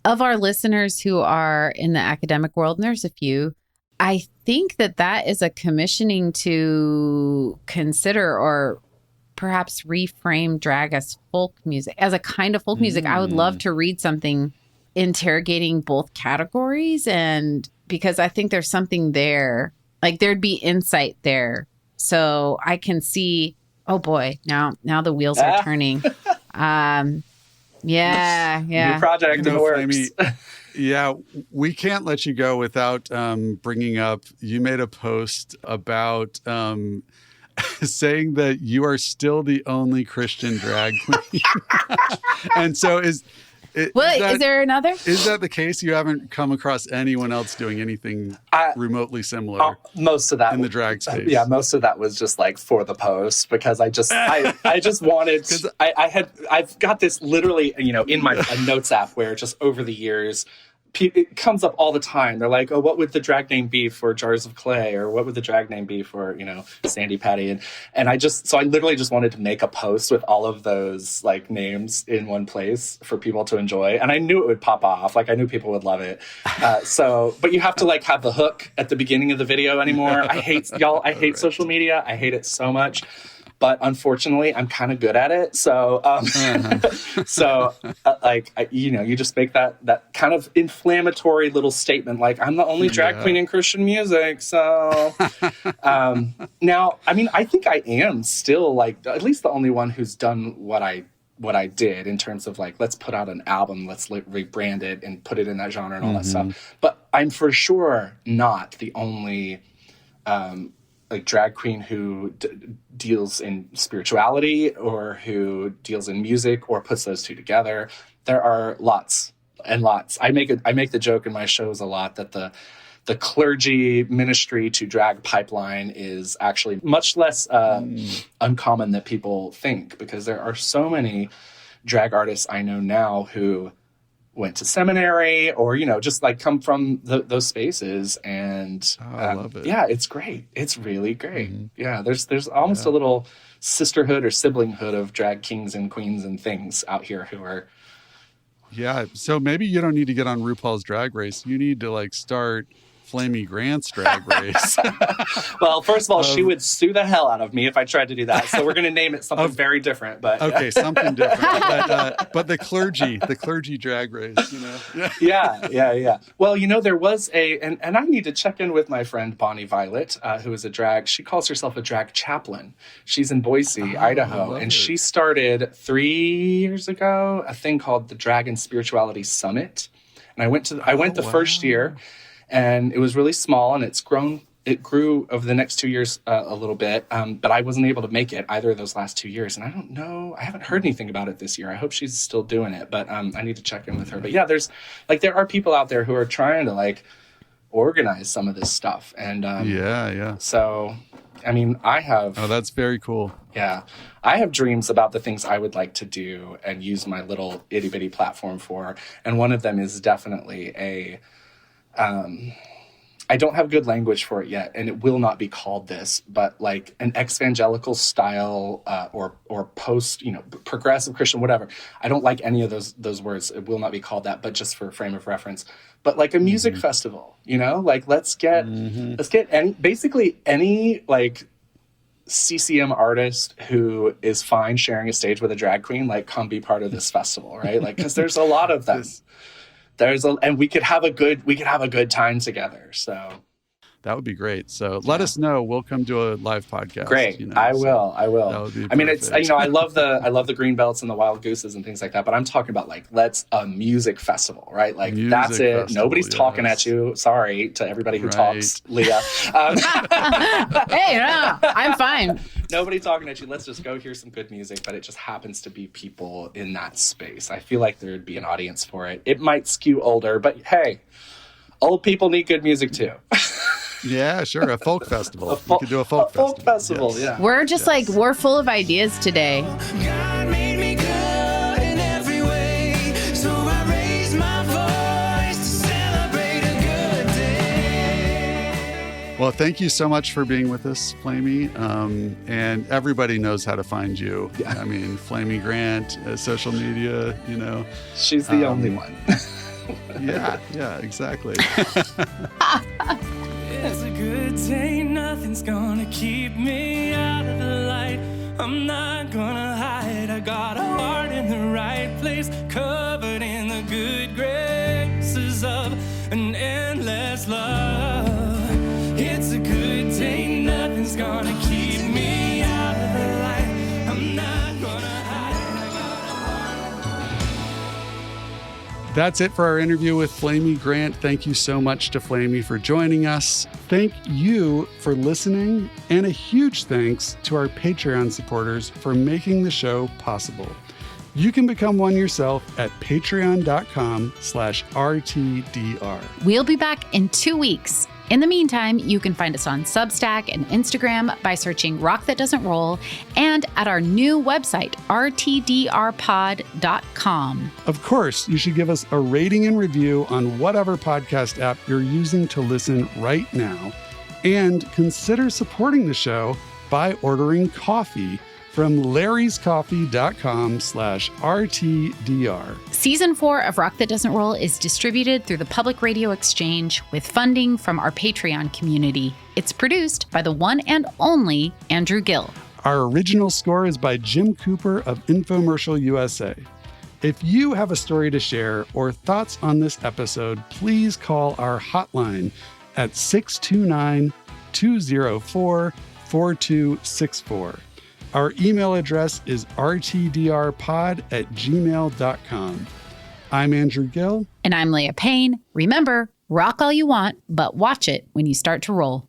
Of our listeners who are in the academic world, and there's a few, I think that is a commissioning to consider or perhaps reframe drag as folk music, as a kind of folk music. I would love to read something interrogating both categories, and because I think there's something there, like there'd be insight there. So I can see, oh boy, now the wheels are turning. Yeah. New project in the works. Yeah, we can't let you go without bringing up, you made a post about saying that you are still the only Christian drag queen. And so is there another? Is that the case? You haven't come across anyone else doing anything remotely similar? Most of that in the drag space. Yeah, most of that was just like for the post, because I just wanted. I've got this literally, in my notes app where just over the years, it comes up all the time. They're like, oh, what would the drag name be for Jars of Clay? Or what would the drag name be for, Sandy Patty? And I literally just wanted to make a post with all of those like names in one place for people to enjoy. And I knew it would pop off. Like I knew people would love it. But you have to like have the hook at the beginning of the video anymore. I hate social media. I hate it so much. But unfortunately, I'm kind of good at it. So, you just make that kind of inflammatory little statement, like, I'm the only drag queen in Christian music. So now, I think I am still like at least the only one who's done what I did in terms of like, let's put out an album, let's rebrand it and put it in that genre and all that stuff. But I'm for sure not the only like drag queen who deals in spirituality or who deals in music or puts those two together. There are lots and lots. I make the joke in my shows a lot that the clergy ministry to drag pipeline is actually much less uncommon than people think, because there are so many drag artists I know now who went to seminary or, just like come from those spaces. And I love it. Yeah, it's great. It's really great. Yeah. There's almost a little sisterhood or siblinghood of drag kings and queens and things out here who are. Yeah. So maybe you don't need to get on RuPaul's Drag Race. You need to like start Flamy Grant's Drag Race. Well, first of all, she would sue the hell out of me if I tried to do that. So we're going to name it something very different. But okay, something different. But the clergy Drag Race, Yeah. Well, there was and I need to check in with my friend Bonnie Violet, who is a drag. She calls herself a drag chaplain. She's in Boise, Idaho, and she started 3 years ago a thing called the Drag and Spirituality Summit. And I went the first year. And it was really small, and it grew over the next 2 years a little bit, but I wasn't able to make it either of those last 2 years. And I don't know, I haven't heard anything about it this year. I hope she's still doing it, but I need to check in with her. But yeah, there are people out there who are trying to like organize some of this stuff. And yeah. So, I mean, Oh, that's very cool. Yeah. I have dreams about the things I would like to do and use my little itty bitty platform for. And one of them is definitely I don't have good language for it yet, and it will not be called this, but like an evangelical style or post, progressive Christian, whatever. I don't like any of those words. It will not be called that, but just for frame of reference. But like a music festival, like let's get any like CCM artist who is fine sharing a stage with a drag queen, like come be part of this festival, right? Like, because there's a lot of them. And we could have a good time together. So that would be great. So let us know. We'll come to a live podcast. Great. I will. That would be perfect. I mean, it's, I love the green belts and the wild gooses and things like that, but I'm talking about like, let's a music festival, right? Like that's it. Festival, Nobody's talking at you. Sorry to everybody who talks, Leah. Hey, no, I'm fine. Nobody talking at you. Let's just go hear some good music, but it just happens to be people in that space. I feel like there'd be an audience for it. It might skew older, but hey, old people need good music too. Yeah, sure. A folk festival. We could do a folk festival. Yes. Yeah. We're just like, we're full of ideas today. God made me good in every way, so I raise my voice to celebrate a good day. Well, thank you so much for being with us, Flamy. And everybody knows how to find you. Yeah. I mean, Flamy Grant, social media, She's the only one. Yeah, exactly. It's a good day, nothing's gonna keep me out of the light. I'm not gonna hide, I got a heart in the right place, covered in the good graces of an endless love. It's a good day, nothing's gonna keep me out of the light. I'm not gonna hide, I got That's it for our interview with Flamy Grant. Thank you so much to Flamy for joining us. Thank you for listening, and a huge thanks to our Patreon supporters for making the show possible. You can become one yourself at patreon.com/RTDR. We'll be back in 2 weeks. In the meantime, you can find us on Substack and Instagram by searching Rock That Doesn't Roll, and at our new website, rtdrpod.com. Of course, you should give us a rating and review on whatever podcast app you're using to listen right now. And consider supporting the show by ordering coffee from larryscoffee.com/RTDR. Season 4 of Rock That Doesn't Roll is distributed through the Public Radio Exchange with funding from our Patreon community. It's produced by the one and only Andrew Gill. Our original score is by Jim Cooper of Infomercial USA. If you have a story to share or thoughts on this episode, please call our hotline at 629-204-4264. Our email address is rtdrpod@gmail.com. I'm Andrew Gill. And I'm Leah Payne. Remember, rock all you want, but watch it when you start to roll.